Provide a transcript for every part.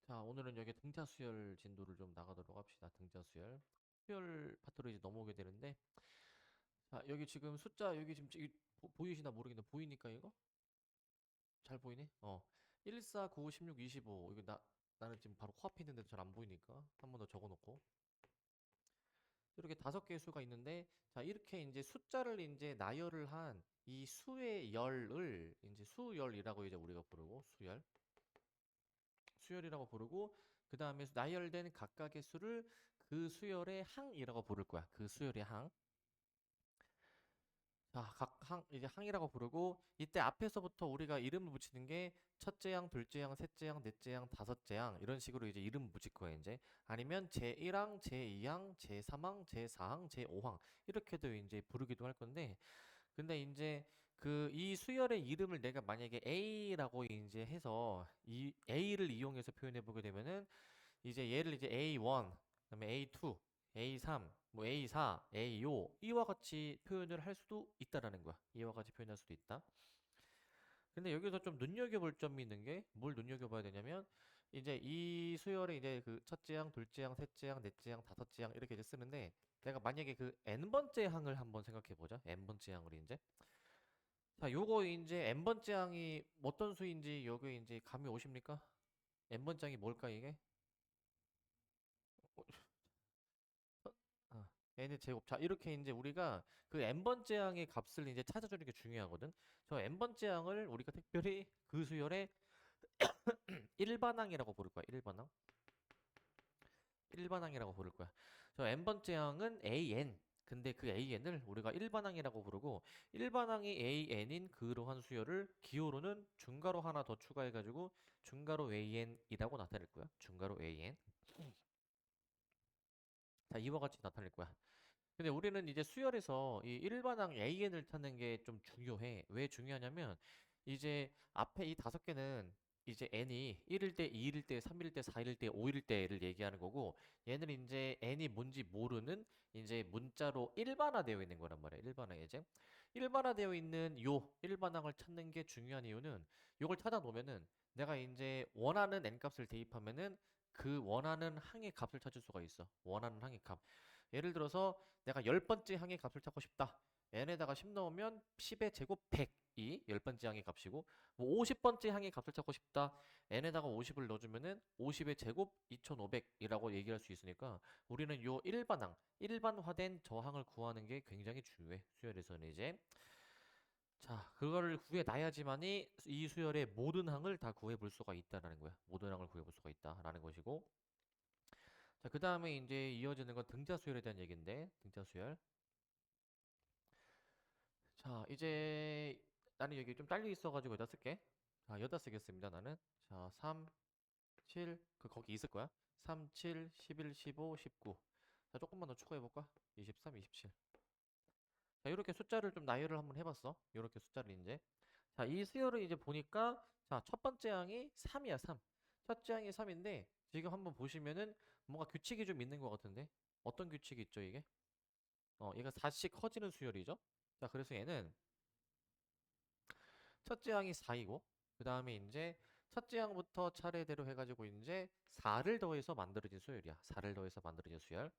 자, 오늘은 여기 등차 수열 진도를 좀 나가도록 합시다. 등차 수열. 수열 파트로 이제 넘어오게 되는데, 자, 여기 지금 숫자, 여기 지금 보이시나 모르겠는데, 보이니까 이거? 잘 보이네? 1, 4, 9, 16, 25. 이거 나는 지금 바로 코앞에 있는데도 잘 안 보이니까. 한 번 더 적어 놓고. 이렇게 5개의 수가 있는데, 자, 이렇게 이제 숫자를 이제 나열을 한 이 수의 열을 이제 수열이라고 이제 우리가 부르고, 수열이라고 부르고, 그 다음에 나열된 각각의 수를 그 수열의 항이라고 부를 거야. 그 수열의 항. 자, 각 항, 이제 항이라고 부르고, 이때 앞에서부터 우리가 이름을 붙이는 게 첫째 항, 둘째 항, 셋째 항, 넷째 항, 다섯째 항, 이런 식으로 이제 이름 붙일 거야, 이제. 아니면 제1항, 제2항, 제3항, 제4항, 제5항. 이렇게도 이제 부르기도 할 건데, 근데 이제 이 수열의 이름을 내가 만약에 A라고 이제 해서 이 A를 이용해서 표현해 보게 되면은 이제 얘를 이제 A1, 그다음에 A2, A3, 뭐 A4, A5 이와 같이 표현을 할 수도 있다라는 거야. 이와 같이 표현할 수도 있다. 근데 여기서 좀 눈여겨볼 점이 있는 게 뭘 눈여겨봐야 되냐면 이제 이 수열에 이제 그 첫째 항, 둘째 항, 셋째 항, 넷째 항, 다섯째 항 이렇게 이제 쓰는데 내가 만약에 그 n번째 항을 한번 생각해 보자. n번째 항을 이제 자, 요거 이제 n번째 항이 어떤 수인지 여기 이제 감이 오십니까? n번째 항이 뭘까 이게? 아, n의 제곱. 자, 이렇게 이제 우리가 그 n번째 항의 값을 이제 찾아주는 게 중요하거든. 저 n번째 항을 우리가 특별히 그 수열의 일반항이라고 부를 거야. 일반항. 일반항이라고 부를 거야. 저 n번째 항은 an. 근데 그 an을 우리가 일반항이라고 부르고 일반항이 an인 그러한 수열을 기호로는 중괄호 하나 더 추가해가지고 중괄호 an이라고 나타낼 거야. 중괄호 an. 자, 이와 같이 나타낼 거야. 근데 우리는 이제 수열에서 이 일반항 AN을 찾는 게 좀 중요해. 왜 중요하냐면 이제 앞에 이 5개는 이제 n이 1일 때, 2일 때, 3일 때, 4일 때, 5일 때를 얘기하는 거고 얘는 이제 n이 뭔지 모르는 이제 문자로 일반화되어 있는 거란 말이야. 일반화 이제. 일반화되어 있는 요 일반항을 찾는 게 중요한 이유는 요걸 찾아 놓으면은 내가 이제 원하는 n 값을 대입하면은 그 원하는 항의 값을 찾을 수가 있어. 원하는 항의 값. 예를 들어서 내가 10번째 항의 값을 찾고 싶다. n에다가 10 넣으면 10의 제곱 100이 10번째 항의 값이고 뭐 50번째 항의 값을 찾고 싶다. n에다가 50을 넣어주면은 50의 제곱 2500이라고 얘기할 수 있으니까 우리는 요 일반항, 일반화된 저항을 구하는 게 굉장히 중요해. 수열에서는 이제. 자, 그거를 구해놔야지만이 이 수열의 모든 항을 다 구해볼 수가 있다라는 거야. 모든 항을 구해볼 수가 있다라는 것이고. 자, 그 다음에 이제 이어지는 건 등차 수열에 대한 얘기인데, 등차 수열. 자, 이제 나는 여기 좀 딸려 있어가지고 여기다 쓸게. 자, 여기다 쓰겠습니다, 나는. 자, 3, 7, 거기 있을 거야. 3, 7, 11, 15, 19. 자, 조금만 더 추가해볼까? 23, 27. 자, 이렇게 숫자를 좀 나열을 한번 해봤어. 이렇게 숫자를 이제. 자, 이 수열을 이제 보니까, 자, 첫 번째 항이 3이야, 3. 첫째 항이 3인데, 지금 한번 보시면은 뭔가 규칙이 좀 있는 것 같은데? 어떤 규칙이 있죠, 이게? 얘가 4씩 커지는 수열이죠? 자, 그래서 얘는 첫째 항이 4이고 그 다음에 이제 첫째 항부터 차례대로 해가지고 이제 4를 더해서 만들어진 수열이야. 4를 더해서 만들어진 수열.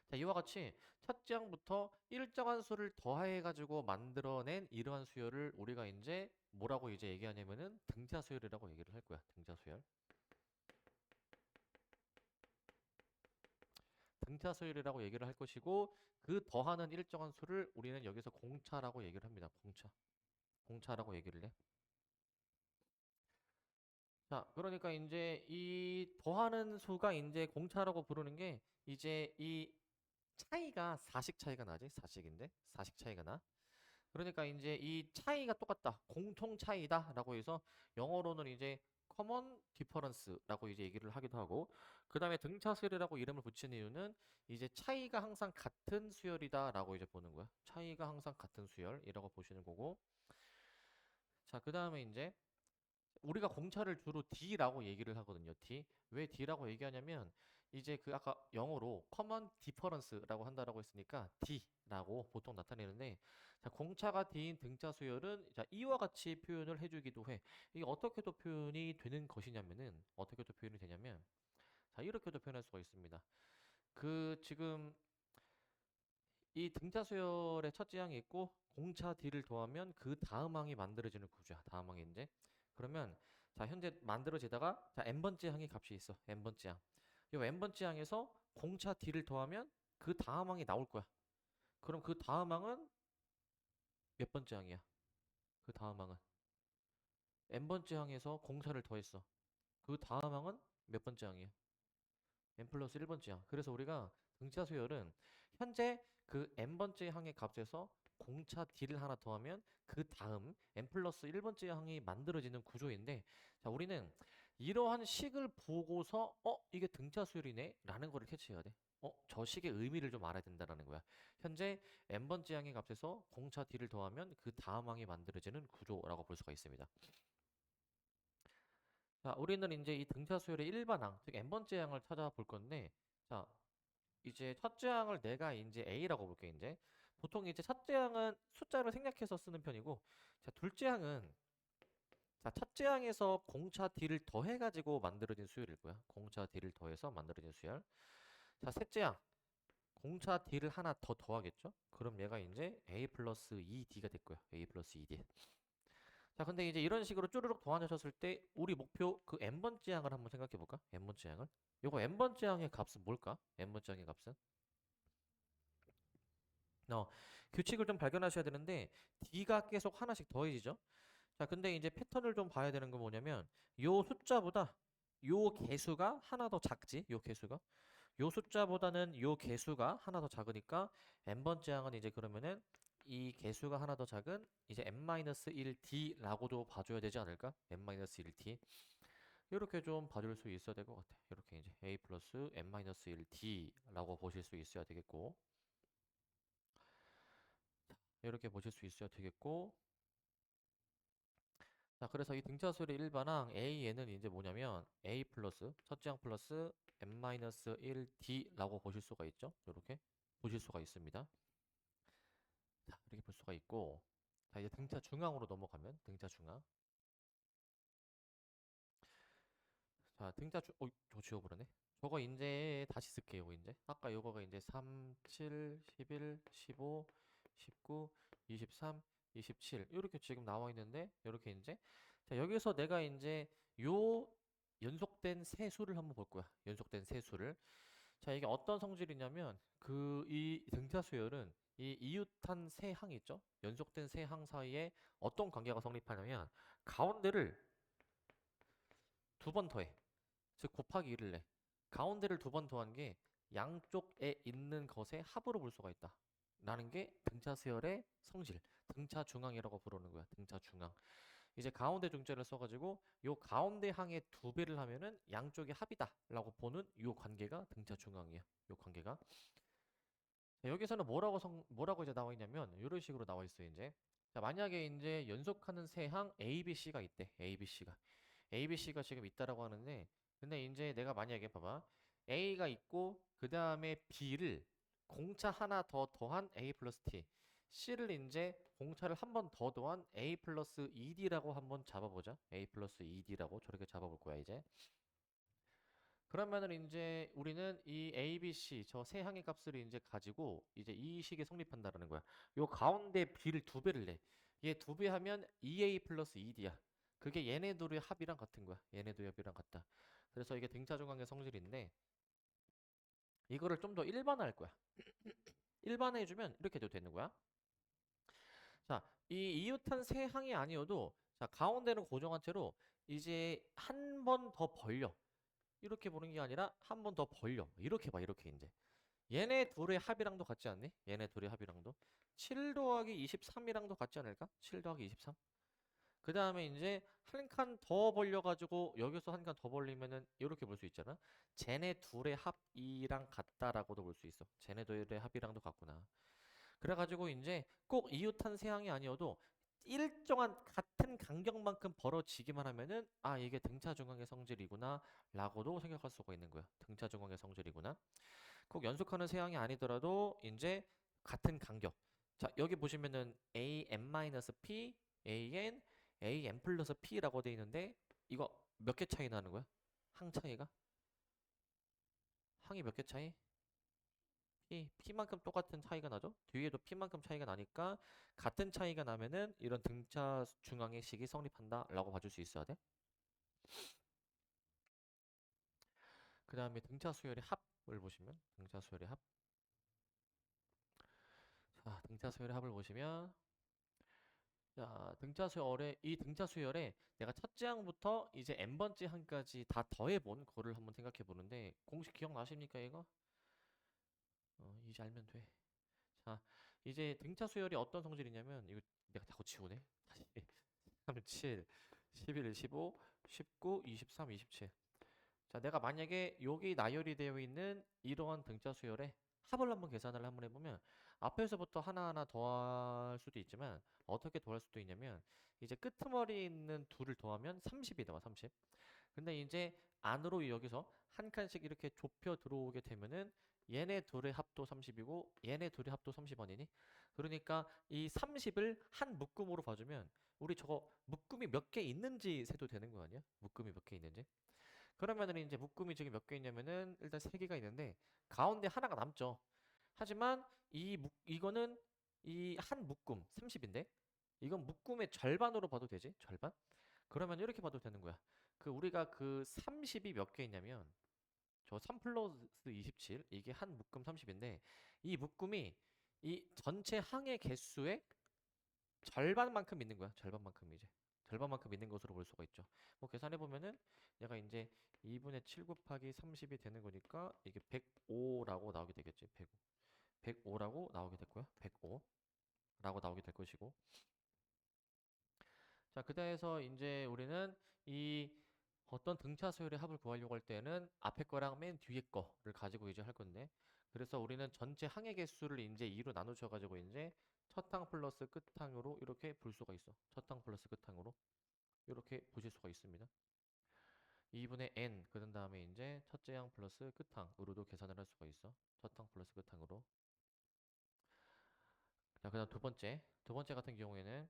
자, 이와 같이 첫째 항부터 일정한 수를 더해가지고 만들어낸 이러한 수열을 우리가 이제 뭐라고 이제 얘기하냐면은 등차 수열이라고 얘기를 할 거야. 등차 수열. 등차 수열이라고 얘기를 할 것이고 그 더하는 일정한 수를 우리는 여기서 공차라고 얘기를 합니다. 공차. 공차라고 얘기를 해. 자, 그러니까 이제 이 더하는 수가 이제 공차라고 부르는 게 이제 이 차이가 4식 차이가 나지? 4식인데? 4식 차이가 나. 그러니까 이제 이 차이가 똑같다. 공통 차이다라고 해서 영어로는 이제 common difference라고 이제 얘기를 하기도 하고 그다음에 등차 수열이라고 이름을 붙인 이유는 이제 차이가 항상 같은 수열이다라고 이제 보는 거야. 차이가 항상 같은 수열이라고 보시는 거고. 자, 그다음에 이제 우리가 공차를 주로 D라고 얘기를 하거든요. D. 왜 D라고 얘기하냐면 이제 그 아까 영어로 common difference라고 한다라고 했으니까 D라고 보통 나타내는데, 자, 공차가 D인 등차 수열은 자, 이와 같이 표현을 해주기도 해. 이게 어떻게도 표현이 되는 것이냐면은, 어떻게도 표현이 되냐면, 자, 이렇게도 표현할 수가 있습니다. 그 지금 이 등차 수열의 첫 지항이 있고 공차 D를 더하면 그 다음 항이 만들어지는 구조야. 다음 항이 이제. 그러면 자, 현재 만들어지다가 자, n번째 항의 값이 있어. n번째 항. 이 n번째 항에서 공차 D를 더하면 그 다음 항이 나올 거야. 그럼 그 다음 항은 몇 번째 항이야? 그 다음 항은 n번째 항에서 공차를 더했어. 그 다음 항은 몇 번째 항이야? n 플러스 1번째 항. 그래서 우리가 등차 수열은 현재 그 n번째 항의 값에서 공차 d를 하나 더하면 그 다음 n 플러스 1번째 항이 만들어지는 구조인데, 자, 우리는 이러한 식을 보고서 이게 등차 수열이네 라는 거를 캐치해야 돼. 저 식의 의미를 좀 알아야 된다라는 거야. 현재 n번째 항의 값에서 공차 d를 더하면 그 다음 항이 만들어지는 구조라고 볼 수가 있습니다. 자, 우리는 이제 이 등차 수열의 일반항, 즉 n번째 항을 찾아볼 건데, 자, 이제 첫째 항을 내가 이제 A라고 볼게 이제. 보통 이제 첫째 항은 숫자를 생략해서 쓰는 편이고, 자, 둘째 항은 자, 첫째 항에서 공차 D를 더해가지고 만들어진 수열일 거야. 공차 D를 더해서 만들어진 수열. 자, 셋째 항 공차 D를 하나 더 더하겠죠? 그럼 얘가 이제 A 플러스 2D가 될 거야. A 플러스 2D. 자, 근데 이제 이런 식으로 쭈르륵 더하셨을 때 우리 목표 그 n번째 항을 한번 생각해 볼까? n번째 항을. 요거 n번째 항의 값은 뭘까? n번째 항의 값은? 어, 규칙을 좀 발견하셔야 되는데 D가 계속 하나씩 더해지죠. 자, 근데 이제 패턴을 좀 봐야 되는 건 뭐냐면 요 숫자보다 요 개수가 하나 더 작지. 요 개수가. 요 숫자보다는 요 개수가 하나 더 작으니까 n번째 항은 이제 그러면은 이 개수가 하나 더 작은 이제 n-1d라고도 봐줘야 되지 않을까? n-1d. 이렇게 좀 봐줄 수 있어야 될 것 같아. 이렇게 이제 a 플러스 n-1d라고 보실 수 있어야 되겠고, 이렇게 보실 수 있어야 되겠고, 자, 그래서 이 등차수열의 일반항 AN은 이제 뭐냐면 A 플러스 첫째 항 플러스 n-1d라고 보실 수가 있죠. 이렇게 보실 수가 있습니다. 자, 이렇게 볼 수가 있고, 자, 이제 등차 중앙으로 넘어가면 등차 중앙. 자, 저 지워버렸네. 저거 이제 다시 쓸게요. 이제 아까 요거가 이제 3, 7, 11, 15, 19, 23, 27 이렇게 지금 나와 있는데, 이렇게 이제 자, 여기서 내가 이제 요 연속된 세수를 한번 볼 거야. 연속된 세수를. 자, 이게 어떤 성질이냐면 그 이 등차 수열은 이 이웃한 세 항 있죠? 연속된 세 항 사이에 어떤 관계가 성립하냐면 가운데를 두 번 더해. 즉 곱하기 1을 내. 가운데를 두 번 더한 게 양쪽에 있는 것의 합으로 볼 수가 있다. 라는 게 등차 수열의 성질. 등차 중앙이라고 부르는 거야. 등차 중앙. 이제 가운데 중자를 써가지고 요 가운데 항의 두 배를 하면은 양쪽의 합이다 라고 보는 요 관계가 등차 중앙이야. 요 관계가. 자, 여기서는 뭐라고 이제 나와 있냐면 이런 식으로 나와 있어요. 이제 자, 만약에 이제 연속하는 세 항 A, B, C가 있대. A, B, C가 A, B, C가 지금 있다라고 하는데, 근데 이제 내가 만약에 봐봐, A가 있고 그 다음에 B를 공차 하나 더 더한 A 플러스 T, C를 이제 공차를 한 번 더 더한 A 플러스 2D라고 한번 잡아보자. A 플러스 2D라고 저렇게 잡아볼 거야 이제. 그러면은 이제 우리는 이 A, B, C 저 세 항의 값을 이제 가지고 이제 이 식이 성립한다라는 거야. 요 가운데 B를 두 배를 내. 얘 두 배 하면 2A 플러스 2D야. 그게 얘네 둘의 합이랑 같은 거야. 얘네 둘의 합이랑 같다. 그래서 이게 등차중앙의 성질인데 이거를 좀 더 일반화할 거야. 일반화해주면 이렇게 돼도 되는 거야. 자, 이 이웃한 세 항이 아니어도 자, 가운데는 고정한 채로 이제 한 번 더 벌려. 이렇게 보는 게 아니라 한 번 더 벌려. 이렇게 봐, 이렇게 이제. 얘네 둘의 합이랑도 같지 않니? 얘네 둘의 합이랑도. 7 더하기 23이랑도 같지 않을까? 7 더하기 23. 그 다음에 이제 한 칸 더 벌려가지고 여기서 한 칸 더 벌리면은 이렇게 볼 수 있잖아. 쟤네 둘의 합이랑 같다라고도 볼 수 있어. 쟤네 둘의 합이랑도 같구나. 그래가지고 이제 꼭 이웃한 세항이 아니어도 일정한 같은 간격만큼 벌어지기만 하면은 아 이게 등차 중앙의 성질이구나 라고도 생각할 수가 있는 거야. 등차 중앙의 성질이구나. 꼭 연속하는 세항이 아니더라도 이제 같은 간격. 자 여기 보시면은 an-p, an, an 플러스 p라고 돼 있는데 이거 몇 개 차이 나는 거야? 항 차이가? 항이 몇 개 차이? P만큼 똑같은 차이가 나죠? 뒤에도 P만큼 차이가 나니까 같은 차이가 나면은 이런 등차 중앙의 식이 성립한다 라고 봐줄 수 있어야 돼. 그 다음에 등차 수열의 합을 보시면 등차 수열의 합. 자, 등차 수열의 합을 보시면 자, 이 등차 수열에 내가 첫째 항부터 이제 n번째 항까지 다 더해본 거를 한번 생각해 보는데 공식 기억나십니까 이거? 이제 알면 돼. 자, 이제 등차 수열이 어떤 성질이냐면 이거 내가 자꾸 지우네. 다시 3, 7, 11, 15, 19, 23, 27. 자, 내가 만약에 여기 나열이 되어 있는 이러한 등차 수열에 합을 한번 계산을 한번 해보면 앞에서부터 하나하나 더할 수도 있지만 어떻게 더할 수도 있냐면 이제 끄트머리에 있는 둘을 더하면 30이 나와 30. 근데 이제 안으로 여기서 한 칸씩 이렇게 좁혀 들어오게 되면은 얘네 둘의 합도 30이고 얘네 둘의 합도 30원이니? 그러니까 이 30을 한 묶음으로 봐주면 우리 저거 묶음이 몇 개 있는지 세도 되는 거 아니야? 묶음이 몇 개 있는지? 그러면은 이제 묶음이 지금 몇 개 있냐면은 일단 세 개가 있는데 가운데 하나가 남죠. 하지만 이거는 이 한 묶음 30인데 이건 묶음의 절반으로 봐도 되지? 절반? 그러면 이렇게 봐도 되는 거야. 그 우리가 그 30이 몇 개 있냐면 저 3 플러스 27 이게 한 묶음 30인데 이 묶음이 이 전체 항의 개수의 절반만큼 있는 거야. 절반만큼 이제. 절반만큼 있는 것으로 볼 수가 있죠. 뭐 계산해 보면은 얘가 이제 2분의 7 곱하기 30이 되는 거니까 이게 105라고 나오게 되겠지. 105. 105라고 나오게 됐고요. 105라고 나오게 될 것이고. 자, 그다음에서 이제 우리는 이 어떤 등차 수열의 합을 구하려고 할 때는 앞에 거랑 맨 뒤에 거를 가지고 이제 할 건데 그래서 우리는 전체 항의 개수를 이제 2로 나누셔 가지고 이제 첫 항 플러스 끝 항으로 이렇게 볼 수가 있어. 첫 항 플러스 끝 항으로 이렇게 보실 수가 있습니다. 2분의 n 그런 다음에 이제 첫째 항 플러스 끝 항으로도 계산을 할 수가 있어. 첫 항 플러스 끝 항으로. 자, 그다음 두 번째 같은 경우에는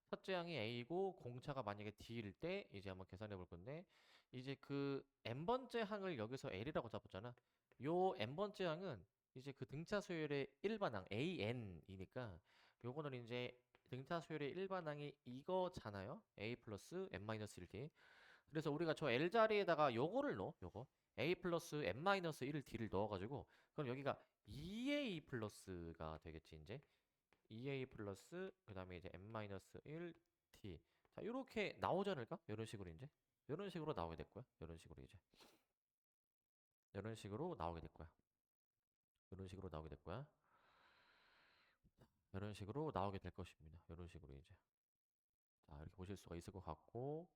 첫째 항이 A고 공차가 만약에 D일 때 이제 한번 계산해 볼 건데 이제 그 n번째 항을 여기서 L이라고 잡았잖아. 요 n번째 항은 이제 그 등차 수열의 일반항 AN이니까 요거는 이제 등차 수열의 일반항이 이거잖아요. A 플러스 n-1t. 그래서 우리가 저 L 자리에다가 요거를 넣어. 요거. A 플러스 n-1D를 넣어가지고 그럼 여기가 2A 플러스가 되겠지 이제. 2a 플러스 그 다음에 이제 n-1t 자 이렇게 나오지 않을까? 이런 식으로 이제 이런 식으로 나오게 될 거야. 이런 식으로 이제 이런 식으로 나오게 될 거야. 이런 식으로 나오게 될 거야. 이런 식으로 나오게 될 것입니다. 이런 식으로 이제 자 이렇게 보실 수가 있을 것 같고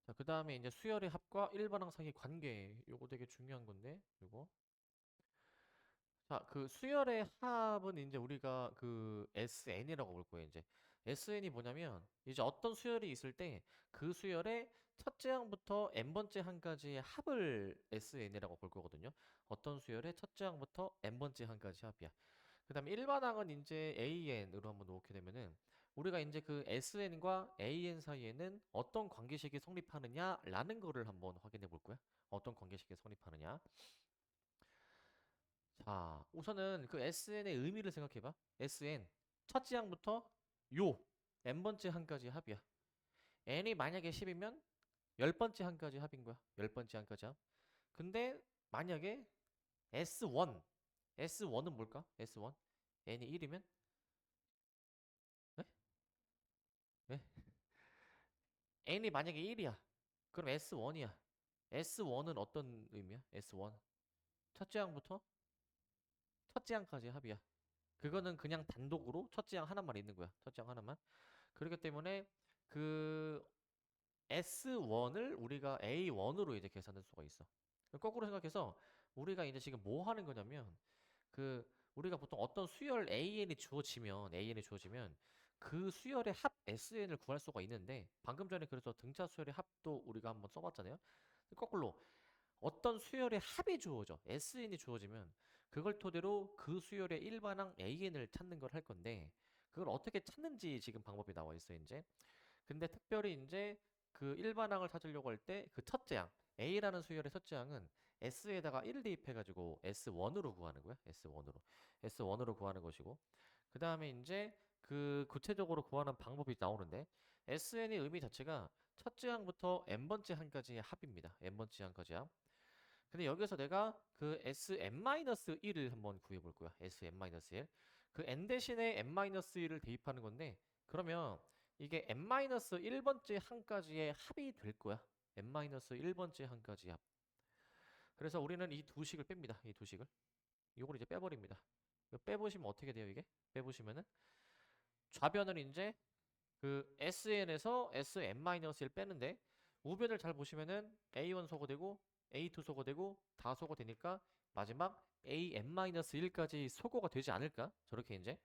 자 그 다음에 이제 수열의 합과 일반항 사이 관계 요거 되게 중요한 건데 요거 자, 그 수열의 합은 이제 우리가 그 SN이라고 볼 거예요, 이제. SN이 뭐냐면, 이제 어떤 수열이 있을 때 그 수열의 첫째 항부터 n번째 항까지의 합을 SN이라고 볼 거거든요. 어떤 수열의 첫째 항부터 n번째 항까지 합이야. 그 다음에 일반항은 이제 AN으로 한번 놓게 되면은, 우리가 이제 그 SN과 AN 사이에는 어떤 관계식이 성립하느냐라는 거를 한번 확인해 볼 거야. 어떤 관계식이 성립하느냐. 자, 우선은 그 SN의 의미를 생각해봐. SN. 첫째 항부터 요 n번째 항까지 합이야. n이 만약에 10이면 10번째 항까지 합인 거야. 10번째 항까지 합. 근데 만약에 S1. S1은 뭘까? S1. n이 1이면? 네? 네? n이 만약에 1이야. 그럼 S1이야. S1은 어떤 의미야? S1. 첫째 항부터 첫째 항까지 합이야. 그거는 그냥 단독으로 첫째 항 하나만 있는 거야. 첫째 항 하나만. 그렇기 때문에 그 S1을 우리가 A1으로 이제 계산할 수가 있어. 거꾸로 생각해서 우리가 이제 지금 뭐 하는 거냐면 그 우리가 보통 어떤 수열 AN이 주어지면 그 수열의 합 SN을 구할 수가 있는데 방금 전에 그래서 등차 수열의 합도 우리가 한번 써봤잖아요. 거꾸로 어떤 수열의 합이 주어져 SN이 주어지면 그걸 토대로 그 수열의 일반항 AN을 찾는 걸 할 건데 그걸 어떻게 찾는지 지금 방법이 나와 있어요 이제. 근데 특별히 이제 그 일반항을 찾으려고 할 때 그 첫째 항 A라는 수열의 첫째 항은 S에다가 1을 대입해가지고 S1으로 구하는 거야. S1으로 구하는 것이고 그 다음에 이제 그 구체적으로 구하는 방법이 나오는데 SN의 의미 자체가 첫째 항부터 n번째 항까지의 합입니다. n번째 항까지 합. 근데 여기서 내가 그 Sn-1을 한번 구해볼 거야. Sn-1. 그 n 대신에 n-1을 대입하는 건데 그러면 이게 n-1번째 항까지의 합이 될 거야. n-1번째 항까지 합. 그래서 우리는 이 두 식을 뺍니다. 이 두 식을. 이걸 이제 빼버립니다. 이거 빼보시면 어떻게 돼요, 이게? 빼보시면은 좌변을 이제 그 SN에서 Sn-1 빼는데 우변을 잘 보시면은 A1 소거되고 A2 소거되고 다 소거되니까 마지막 AN-1까지 소거가 되지 않을까? 저렇게 이제.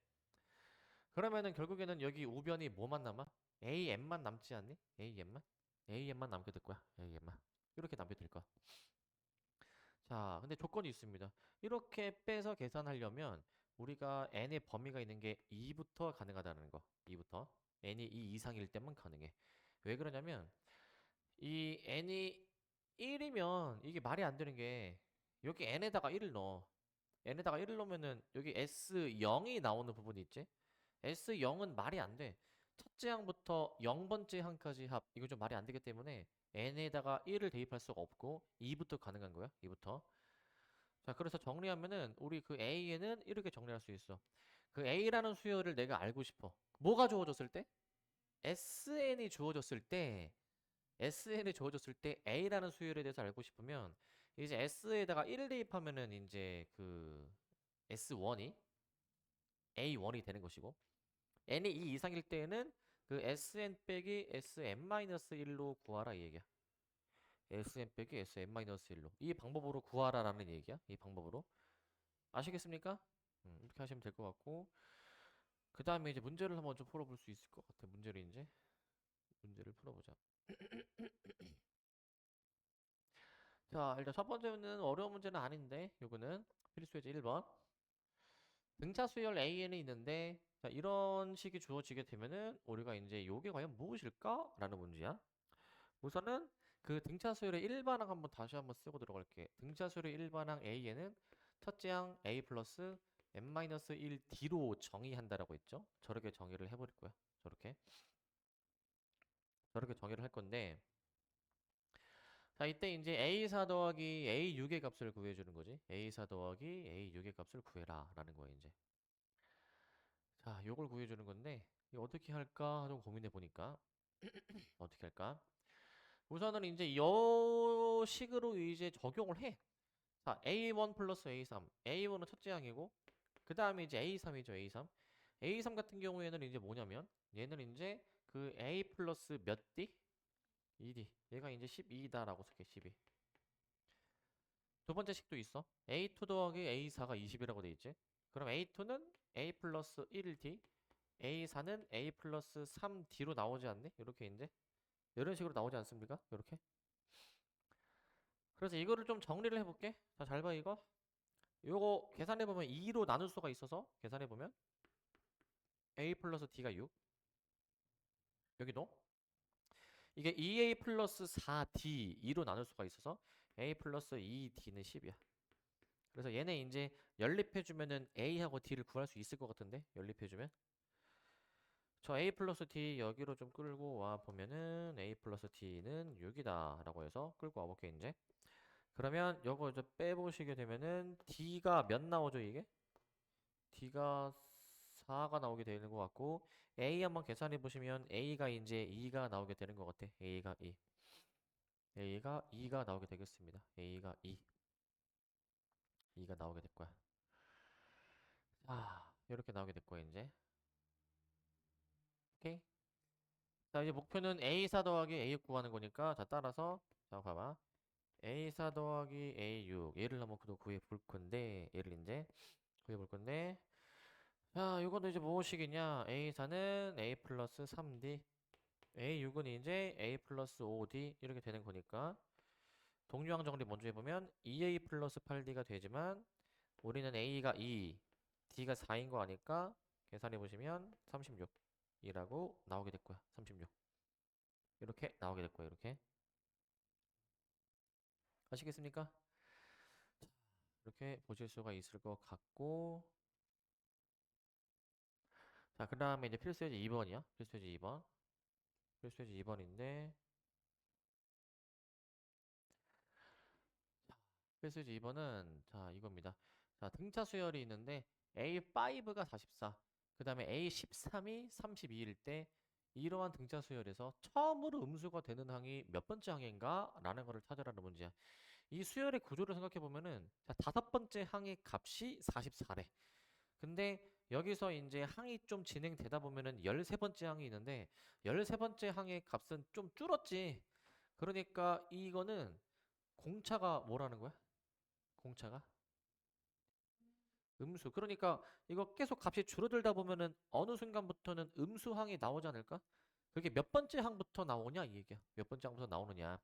그러면은 결국에는 여기 우변이 뭐만 남아? AN만 남지 않니? AN만? AN만 남게 될 거야. AN만. 이렇게 남게 될 거야. 자, 근데 조건이 있습니다. 이렇게 빼서 계산하려면 우리가 n의 범위가 있는 게 2부터 가능하다는 거. 2부터. n이 2 이상일 때만 가능해. 왜 그러냐면 이 n이 1이면 이게 말이 안 되는 게 여기 n에다가 1을 넣어. n에다가 1을 넣으면은 여기 S0이 나오는 부분이 있지? S0은 말이 안 돼. 첫째 항부터 0번째 항까지 합. 이거 좀 말이 안 되기 때문에 n에다가 1을 대입할 수가 없고 2부터 가능한 거야. 2부터. 자, 그래서 정리하면은 우리 그 A에는 이렇게 정리할 수 있어. 그 A라는 수열을 내가 알고 싶어. 뭐가 주어졌을 때? SN이 주어졌을 때, SN이 주어졌을 때 A라는 수열에 대해서 알고 싶으면 이제 S에다가 1을 대입하면은 이제 그 S1이 A1이 되는 것이고 N이 2 이상일 때에는 그 SN 빼기 SM-1로 구하라 이 얘기야. SN 빼기 SM-1로. 이 방법으로 구하라라는 얘기야. 이 방법으로. 아시겠습니까? 이렇게 하시면 될 것 같고 그 다음에 이제 문제를 한번 좀 풀어볼 수 있을 것 같아. 문제를 이제 문제를 풀어보자. 자, 일단 첫 번째는 어려운 문제는 아닌데 요거는 필수예제 1번. 등차 수열 AN이 있는데 자, 이런 식이 주어지게 되면은 우리가 이제 요게 과연 무엇일까? 라는 문제야. 우선은 그 등차 수열의 일반항 한번 다시 한번 쓰고 들어갈게. 등차 수열의 일반항 A에는 첫째 항 A 플러스 n-1D로 정의한다라고 했죠. 저렇게 정의를 해버릴 거야. 저렇게. 저렇게 정의를 할 건데 자 이때 이제 A4 더하기 A6의 값을 구해주는 거지. A4 더하기 A6의 값을 구해라 라는 거야 이제. 자 요걸 구해주는 건데 이거 어떻게 할까 좀 고민해 보니까 어떻게 할까? 우선은 이제 요 식으로 이제 적용을 해. 자 A1 플러스 A3 A1은 첫째 항이고 그 다음에 이제 A3이죠 A3 A3 같은 경우에는 이제 뭐냐면 얘는 이제 그 A 플러스 몇 D? 2D 얘가 이제 12다라고 쓸게 12 두 번째 식도 있어. A2 더하기 A4가 20이라고 돼 있지. 그럼 A2는 A 플러스 1D, A4는 A 플러스 3D로 나오지 않니? 이렇게 이제 이런 식으로 나오지 않습니까? 이렇게. 그래서 이거를 좀 정리를 해볼게. 자, 잘 봐 이거. 요거 계산해보면 2로 나눌 수가 있어서 계산해보면 A 플러스 D가 6. 여기도 이게 2A 플러스 4D 2로 나눌 수가 있어서 A 플러스 2D는 10이야. 그래서 얘네 이제 연립해주면은 A하고 D를 구할 수 있을 것 같은데 연립해주면 저 A 플러스 D 여기로 좀 끌고 와 보면은 A 플러스 D는 6이다 라고 해서 끌고 와볼게 이제 그러면 요거 이제 빼보시게 되면은 D가 몇 나오죠 이게? D가 4가 나오게 되는 것 같고 A 한번 계산해 보시면 A가 이제 2가 나오게 되는 것 같아 A가 2 A가 2가 나오게 되겠습니다 A가 2가 나오게 될 거야 자 이렇게 나오게 될 거야 이제 오케이 자 이제 목표는 A4 더하기 A6 구하는 거니까 자 따라서 자 봐봐 A4 더하기 A6 얘를 한번 또 구해 볼 건데 얘를 이제 구해 볼 건데 자, 이거는 이제 무엇이겠냐? A4는 A 플러스 3D, A6은 이제 A 플러스 5D 이렇게 되는 거니까 동류항 정리 먼저 해보면 2A 플러스 8D가 되지만 우리는 A가 2, D가 4인 거 아니까 계산해보시면 36이라고 나오게 될 거야. 36. 이렇게 나오게 될 거야. 이렇게. 아시겠습니까? 이렇게 보실 수가 있을 것 같고 자, 그 다음에 이제 필수예제 2번이야. 필수예제 2번. 필수예제 2번인데 필수예제 2번은 자, 이겁니다. 자, 등차 수열이 있는데 A5가 44, 그 다음에 A13이 32일 때 이러한 등차 수열에서 처음으로 음수가 되는 항이 몇 번째 항인가? 라는 거를 찾으라는 문제야. 이 수열의 구조를 생각해 보면은 자, 다섯 번째 항의 값이 44래. 근데 여기서 이제 항이 좀 진행되다 보면은 13번째 항이 있는데 13번째 항의 값은 좀 줄었지. 그러니까 이거는 공차가 뭐라는 거야? 공차가 음수. 그러니까 이거 계속 값이 줄어들다 보면은 어느 순간부터는 음수항이 나오지 않을까? 그게 몇 번째 항부터 나오냐 이 얘기야. 몇 번째 항부터 나오느냐.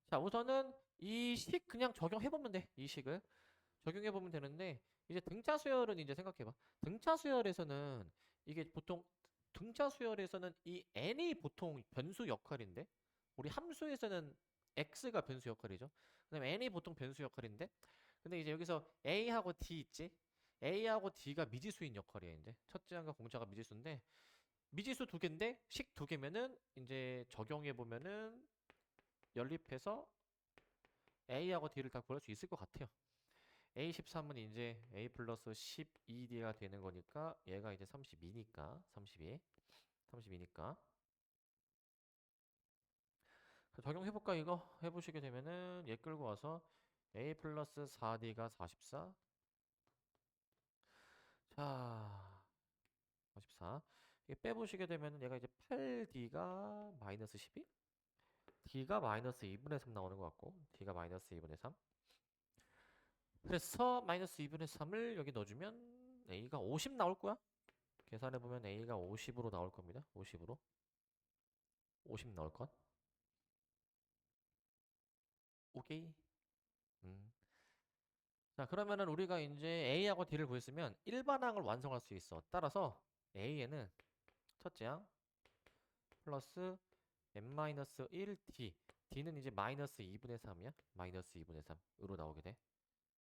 자, 우선은 이 식 그냥 적용해보면 돼. 이 식을 적용해보면 되는데 이제 등차 수열은 이제 생각해봐. 등차 수열에서는 이게 보통 등차 수열에서는 이 n이 보통 변수 역할인데 우리 함수에서는 x가 변수 역할이죠. 그다음에 n이 보통 변수 역할인데 근데 이제 여기서 a하고 d 있지? a하고 d가 미지수인 역할이야 이제 첫째 항과 공차가 미지수인데 미지수 두 개인데 식 두 개면은 이제 적용해 보면은 연립해서 a하고 d를 다 구할 수 있을 것 같아요. A13은 이제 A 플러스 12D가 되는 거니까 얘가 이제 32니까 32니까 적용해볼까 이거? 해보시게 되면은 얘 끌고 와서 A 플러스 4D가 44. 자, 44. 이게 빼보시게 되면은 얘가 이제 8D가 마이너스 12? D가 마이너스 2분의 3 나오는 것 같고 D가 마이너스 2분의 3. 그래서 마이너스 2분의 3을 여기 넣어주면 A가 50 나올 거야. 계산해보면 A가 50으로 나올 겁니다. 50으로. 50 나올 것. 오케이. 음. 자, 그러면은 우리가 이제 A하고 D를 구했으면 일반항을 완성할 수 있어. 따라서 A에는 첫째 항 플러스 n-1D. D는 이제 마이너스 2분의 3이야. 마이너스 2분의 3으로 나오게 돼.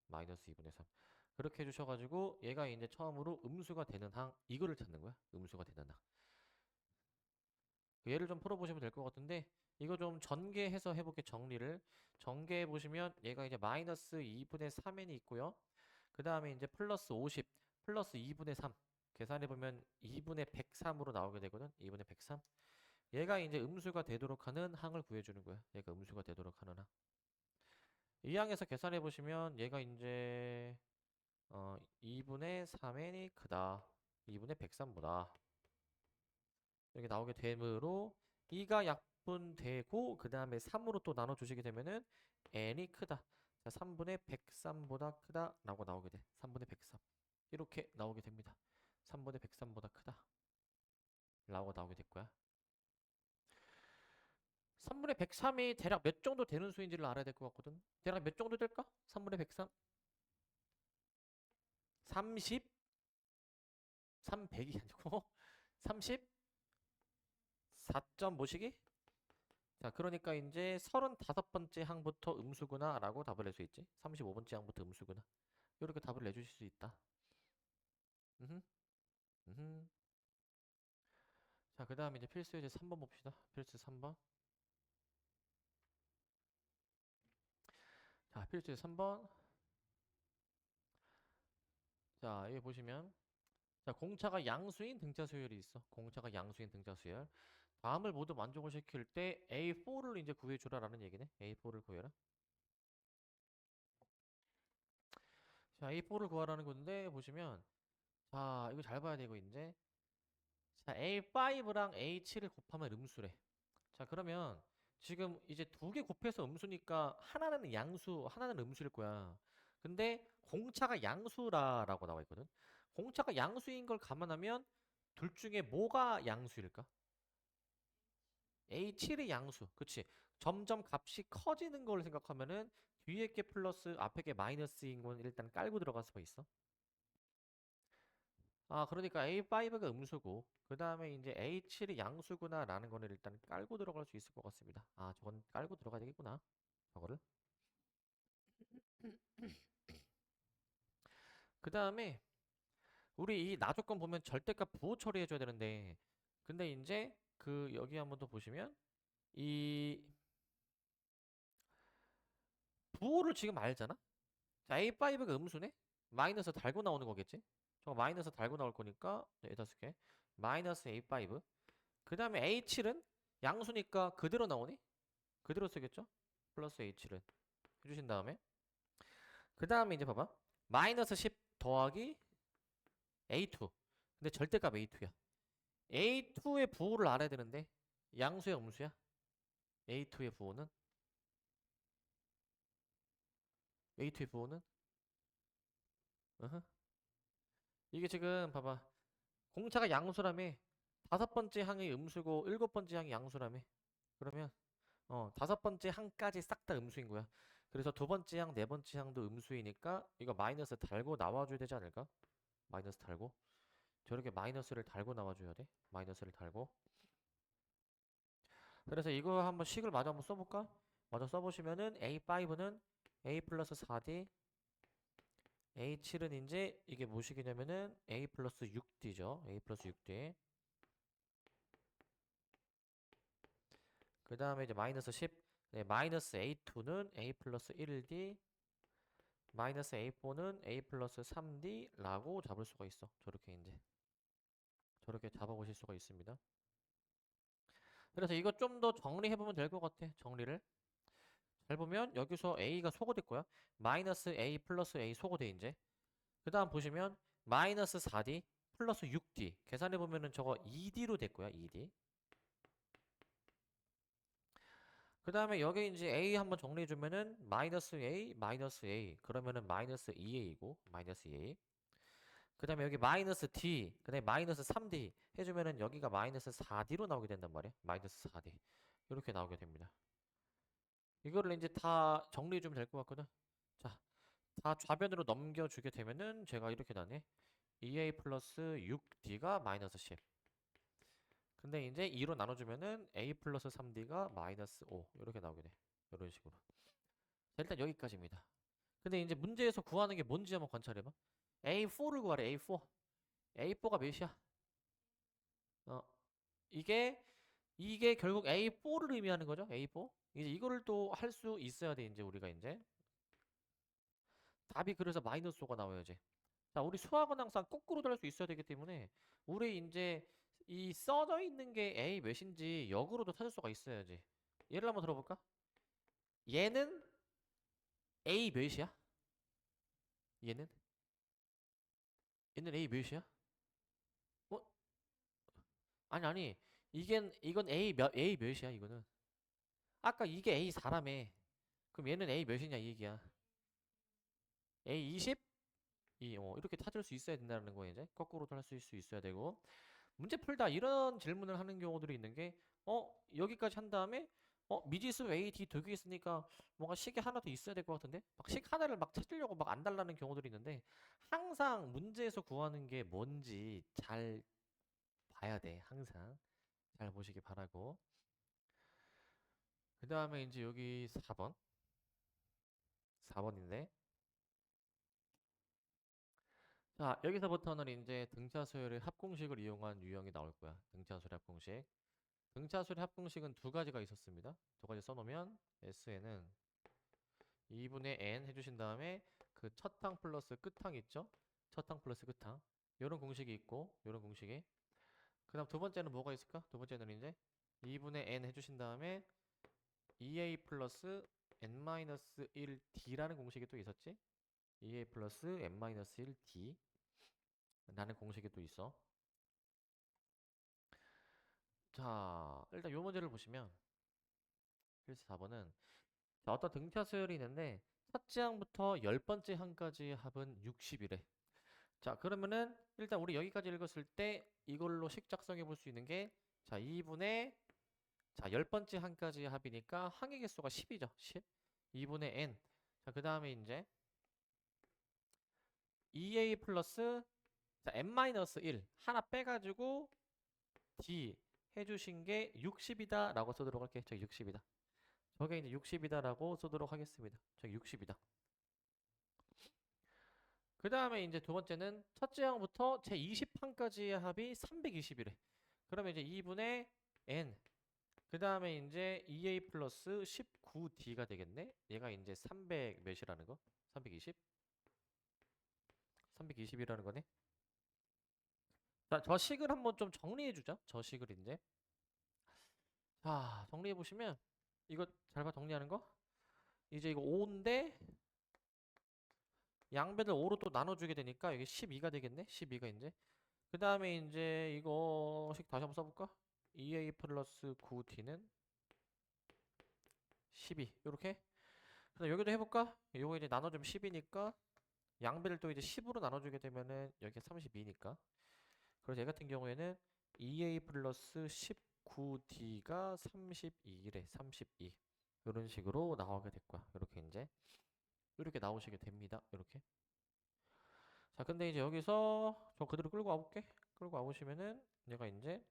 마이너스 2분의 3. 그렇게 해주셔가지고 얘가 이제 처음으로 음수가 되는 항 이거를 찾는 거야. 음수가 되는 항. 그 예를 좀 풀어보시면 될 것 같은데 이거 좀 전개해서 해볼게. 정리를 전개해 보시면 얘가 이제 마이너스 2분의 3n이 있고요. 그 다음에 이제 플러스 50 플러스 2분의 3 계산해 보면 2분의 103으로 나오게 되거든. 2분의 103. 얘가 이제 음수가 되도록 하는 항을 구해주는 거야. 얘가 음수가 되도록 하는 항. 이 항에서 계산해 보시면 얘가 이제 2분의 3n이 크다. 2분의 103보다 이렇게 나오게 되므로 2가 약분되고 그 다음에 3으로 또 나눠주시게 되면은 n이 크다. 자, 3분의 103보다 크다 라고 나오게 돼. 3분의 103 이렇게 나오게 됩니다. 3분의 103보다 크다 라고 나오게 될 거야. 3분의 103이 대략 몇 정도 되는 수인지를 알아야 될 것 같거든. 대략 몇 정도 될까? 3분의 103? 30? 300이 아니고 30? 4점 뭐시기? 자, 그러니까 이제 35번째 항부터 음수구나 라고 답을 낼 수 있지. 35번째 항부터 음수구나. 이렇게 답을 내주실 수 있다. 음흠, 음흠. 자, 그 다음에 이제 필수 이제 3번 봅시다. 필수 3번. 자, 필수 3번. 자, 여기 보시면 자, 공차가 양수인 등차 수열이 있어. 공차가 양수인 등차 수열. 다음을 모두 만족을 시킬 때 A4를 이제 구해주라라는 얘기네. A4를 구해라. 자, A4를 구하라는 건데 보시면 자, 이거 잘 봐야 되고 이제 자, A5랑 A7을 곱하면 음수래. 자, 그러면 지금 이제 두 개 곱해서 음수니까 하나는 양수, 하나는 음수일 거야. 근데 공차가 양수라라고 나와 있거든. 공차가 양수인 걸 감안하면 둘 중에 뭐가 양수일까? A7의 양수. 그치? 점점 값이 커지는 걸 생각하면은 뒤에 게 플러스 앞에 게 마이너스인 건 일단 깔고 들어갈 수가 있어. 아, 그러니까 A5가 음수고, 그 다음에 이제 A7이 양수구나 라는 거는 일단 깔고 들어갈 수 있을 것 같습니다. 아, 저건 깔고 들어가야 되겠구나. 저거를. 그 다음에 우리 이 나조건 보면 절대값 부호 처리해줘야 되는데, 근데 이제 그 여기 한번 더 보시면 이 부호를 지금 알잖아? 자, A5가 음수네? 마이너스 달고 나오는 거겠지? 저거 마이너스 달고 나올 거니까, 네, 다섯 개. 마이너스 A5. 그 다음에 A7은 양수니까 그대로 나오니? 그대로 쓰겠죠? 플러스 A7은. 해주신 다음에. 그 다음에 이제 봐봐. 마이너스 10 더하기 A2. 근데 절대값 A2야. A2의 부호를 알아야 되는데, 양수야, 음수야? A2의 부호는? A2의 부호는? 어허. 이게 지금 봐봐. 공차가 양수라며. 다섯 번째 항이 음수고 일곱 번째 항이 양수라며. 그러면 다섯 번째 항까지 싹 다 음수인 거야. 그래서 두 번째 항, 네 번째 항도 음수이니까 이거 마이너스 달고 나와줘야 되지 않을까? 마이너스 달고. 저렇게 마이너스를 달고 나와줘야 돼. 마이너스를 달고. 그래서 이거 한번 식을 마저 한번 써볼까? 마저 써보시면은 A5는 A 플러스 4D, A7은 이제 이게 뭐식이냐면은 A 플러스 6D죠. A 플러스 6D. 그 다음에 이제 마이너스 10. 네, 마이너스 A2는 A 플러스 1D, 마이너스 A4는 A 플러스 3D라고 잡을 수가 있어. 저렇게 이제. 저렇게 잡아보실 수가 있습니다. 그래서 이거 좀 더 정리해보면 될 것 같아. 정리를. 잘 보면 여기서 A가 소거될 거야. 마이너스 A 플러스 A 소거돼 이제. 그 다음 보시면 마이너스 4D 플러스 6D. 계산해보면은 저거 2D로 될 거야. 2D. 그 다음에 여기 이제 A 한번 정리해주면은 마이너스 A, 마이너스 A. 그러면은 마이너스 2A이고, 마이너스 2A. 그 다음에 여기 마이너스 D, 그 다음에 마이너스 3D 해주면은 여기가 마이너스 4D로 나오게 된단 말이야. 마이너스 4D. 이렇게 나오게 됩니다. 이거를 이제 다 정리해주면 될 것 같거든. 자, 다 좌변으로 넘겨주게 되면은 제가 이렇게 나네. 2A 플러스 6D가 마이너스 10. 근데 이제 2로 나눠주면은 A 플러스 3D가 마이너스 5. 이렇게 나오게 돼. 이런 식으로. 자, 일단 여기까지입니다. 근데 이제 문제에서 구하는 게 뭔지 한번 관찰해봐. A4를 구하래, A4. A4가 몇이야? 어, 이게, 이게 결국 A4를 의미하는 거죠, A4. 이제 이거를 또 할 수 있어야 돼, 이제 우리가 이제. 답이 그래서 마이너스 5가 나와야지. 자, 우리 수학은 항상 거꾸로도 할 수 있어야 되기 때문에, 우리 이제 이 써져 있는 게 A 몇인지 역으로도 찾을 수가 있어야지. 예를 한번 들어볼까? 얘는 A 몇이야? 얘는? 얘는 A 몇이야? 어? 아니, 아니. 이건 A 몇이야, 이거는. 아까 이게 A4라며. 그럼 얘는 A 몇이냐, 이 얘기야. A 20? 이렇게 찾을 수 있어야 된다는 거예요, 이제. 거꾸로도 할 수 있어야 되고. 문제 풀다 이런 질문을 하는 경우들이 있는 게, 여기까지 한 다음에, 미지수 A, D 두 개 있으니까 뭔가 식이 하나 더 있어야 될 것 같은데? 막 식 하나를 막 찾으려고 막 안 달라는 경우들이 있는데, 항상 문제에서 구하는 게 뭔지 잘 봐야 돼, 항상. 잘 보시기 바라고. 그 다음에 이제 여기 4번. 4번인데. 자, 여기서부터는 이제 등차수열의 합공식을 이용한 유형이 나올 거야. 등차수열 합공식. 등차수열 합공식은 두 가지가 있었습니다. 두 가지 써놓으면 S에는 2분의 N 해주신 다음에 그 첫 항 플러스 끝항 있죠? 첫 항 플러스 끝항. 요런 공식이 있고, 요런 공식이. 그 다음 두 번째는 뭐가 있을까? 두 번째는 이제 2분의 N 해주신 다음에 2A 플러스 N-1D라는 공식이 또 있었지? 2A 플러스 N-1D 라는 공식이 또 있어. 자, 일단 요 문제를 보시면 필수 4번은 자, 어떤 등차 수열이 있는데 첫째 항부터 열 번째 항까지 합은 60이래. 자, 그러면은 일단 우리 여기까지 읽었을 때 이걸로 식 작성해 볼 수 있는 게 자, 2분의 자, 열 번째 한까지 합이니까 항의 개수가 10이죠. 10. 2분의 n. 자, 그다음에 이제 2a 플러스 자, n-1 하나 빼 가지고 d 해 주신 게 60이다라고 쓰도록 할게요. 저기 60이다. 저게 이제 60이다라고 쓰도록 하겠습니다. 저기 60이다. 그 다음에 이제 두 번째는 첫째 항부터 제 20항까지의 합이 320이래. 그러면 이제 2분의 n. 그 다음에 이제 2a 플러스 19d가 되겠네. 얘가 이제 300 몇이라는 거? 320? 320이라는 거네. 자, 저 식을 한번 좀 정리해 주자. 저 식을 이제. 자, 정리해 보시면 이거 잘 봐 정리하는 거. 이제 이거 5인데 양배를 5로 또 나눠주게 되니까 이게 12가 되겠네. 12가 이제. 그 다음에 이제 이거식 다시 한번 써볼까? 2a 플러스 9d는 12 요렇게. 그다음 여기도 해볼까? 요거 이제 나눠주면 10이니까 양배를 또 이제 10으로 나눠주게 되면은 여기가 32니까. 그래서 얘 같은 경우에는 2a 플러스 19d가 32래. 32. 이런 식으로 나오게 될 거야. 이렇게 이제 이렇게 나오시게 됩니다. 이렇게. 자, 근데 이제 여기서 저 그대로 끌고 와볼게. 끌고 와보시면은 얘가 이제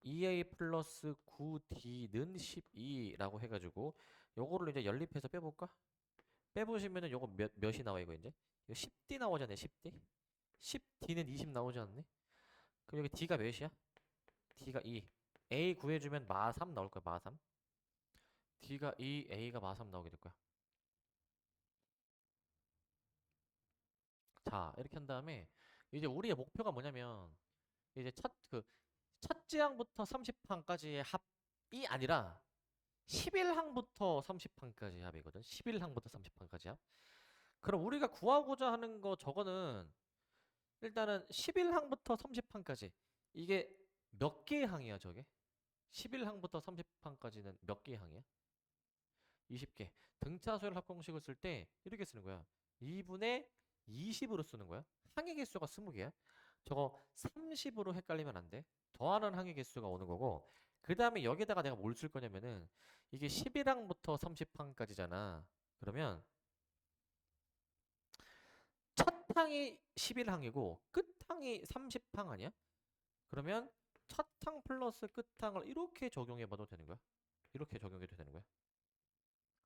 2a 플러스 9d는 12라고 해가지고 요거를 이제 연립해서 빼볼까? 빼보시면은 요거 몇이 나와 이거 이제? 이거 10d 나오잖아요. 10d. 10d는 20 나오지 않네? 그럼 여기 d가 몇이야? d가 2. a 구해주면 마3 나올 거야. 마3. d가 2, a가 마3 나오게 될 거야. 자, 이렇게 한 다음에 이제 우리의 목표가 뭐냐면 이제 첫째 항부터 30항까지의 합이 아니라 11항부터 30항까지 합이거든. 11항부터 30항까지 합. 그럼 우리가 구하고자 하는 거 저거는 일단은 11항부터 30항까지 이게 몇 개의 항이야 저게? 11항부터 30항까지는 몇 개의 항이야? 20개. 등차수열 합공식을 쓸 때 이렇게 쓰는 거야. 2분의 20으로 쓰는 거야. 항의 개수가 20개야. 저거 30으로 헷갈리면 안 돼. 더하는 항의 개수가 오는 거고 그 다음에 여기다가 내가 뭘 쓸 거냐면은 이게 11항부터 30항까지잖아. 그러면 첫 항이 11항이고 끝 항이 30항 아니야? 그러면 첫 항 플러스 끝 항을 이렇게 적용해 봐도 되는 거야. 이렇게 적용해도 되는 거야.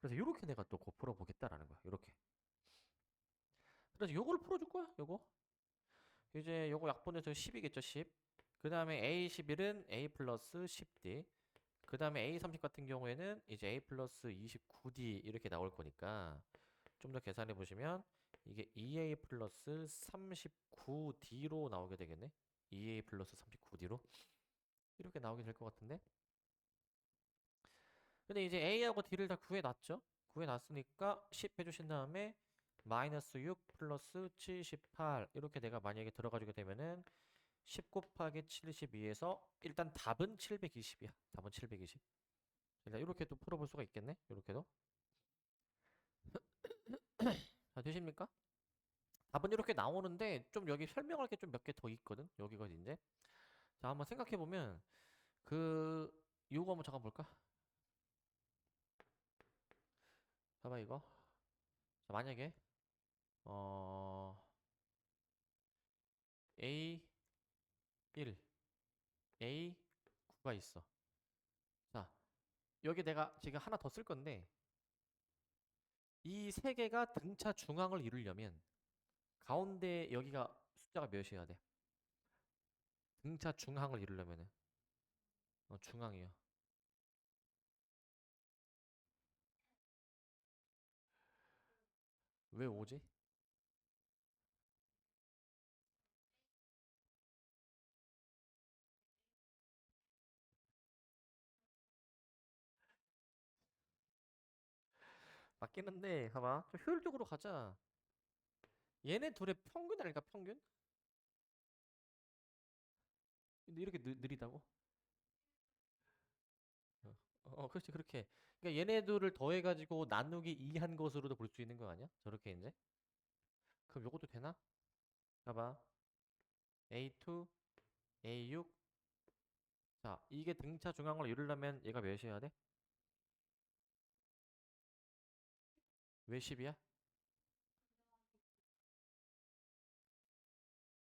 그래서 이렇게 내가 또 고 풀어보겠다라는 거야. 이렇게. 그래서 요걸 풀어줄 거야. 요거. 이제 요거 약분해서 10이겠죠. 10. 그 다음에 A11은 A 플러스 10D. 그 다음에 A30 같은 경우에는 이제 A 플러스 29D 이렇게 나올 거니까 좀 더 계산해 보시면 이게 2A 플러스 39D로 나오게 되겠네. 2A 플러스 39D로 이렇게 나오게 될 것 같은데. 근데 이제 A하고 D를 다 구해놨죠. 구해놨으니까 10 해주신 다음에 마이너스 6 플러스 78 이렇게 내가 만약에 들어가주게 되면은 10 곱하기 72에서 일단 답은 720이야. 답은 720. 일단 이렇게 또 풀어볼 수가 있겠네. 이렇게도. 자, 되십니까? 답은 이렇게 나오는데 좀 여기 설명할 게 좀 몇 개 더 있거든. 여기가 이제. 자, 한번 생각해 보면 그 요거 한번 잠깐 볼까? 봐봐 이거. 자, 만약에 어 A 1, A 9가 있어. 자, 여기 내가 지금 하나 더 쓸 건데 이 세 개가 등차 중앙을 이루려면 가운데 여기가 숫자가 몇이어야 돼? 등차 중앙을 이루려면은 중앙이요. 왜 5지? 맞긴 한데 봐봐 좀 효율적으로 가자. 얘네 둘의 평균 아닐까 평균? 근데 이렇게 느리다고? 어, 그렇지 그렇게. 그러니까 얘네들을 더해가지고 나누기 2 한 것으로도 볼 수 있는 거 아니야? 저렇게 이제. 그럼 요것도 되나? 봐봐. A2, A6. 자, 이게 등차 중앙을 이루려면 얘가 몇이어야 돼? 왜 10이야?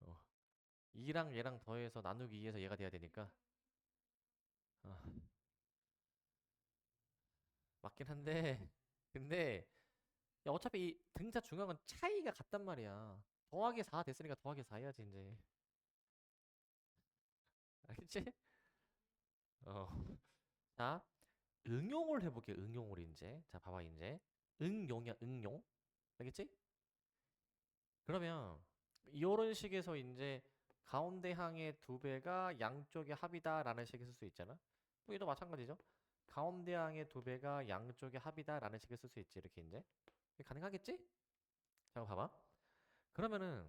어. 2랑 얘랑 더해서 나누기 2에서 얘가 돼야 되니까. 아, 맞긴 한데. 근데 야, 어차피 이 등차 중앙은 차이가 같단 말이야. 더하기 4 됐으니까 더하기 4 해야지 이제. 알겠지? 어. 자, 응용을 해볼게. 응용을 이제. 자, 봐봐 이제. 응용이야, 응용. 알겠지? 그러면 이런 식에서 이제 가운데 항의 두 배가 양쪽의 합이다라는 식을 쓸 수 있잖아. 뭐 얘도 마찬가지죠. 가운데 항의 두 배가 양쪽의 합이다라는 식을 쓸 수 있지. 이렇게 이제. 이게 가능하겠지? 자, 봐봐. 그러면은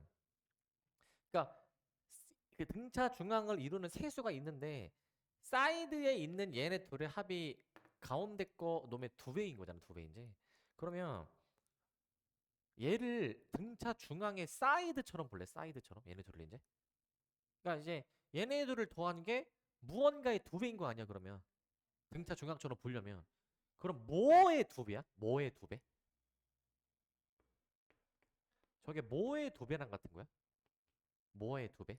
그러니까 그 등차 중앙을 이루는 세수가 있는데 사이드에 있는 얘네 둘의 합이 가운데 거 놈의 두 배인 거잖아. 두 배 이제. 그러면 얘를 등차 중앙의 사이드처럼 볼래? 사이드처럼 얘네 둘을 이제. 그러니까 이제 얘네들을 더한 게 무언가의 두 배인 거 아니야? 그러면 등차 중앙처럼 보려면 그럼 뭐의 두 배야? 뭐의 두 배? 저게 뭐의 두 배랑 같은 거야? 뭐의 두 배?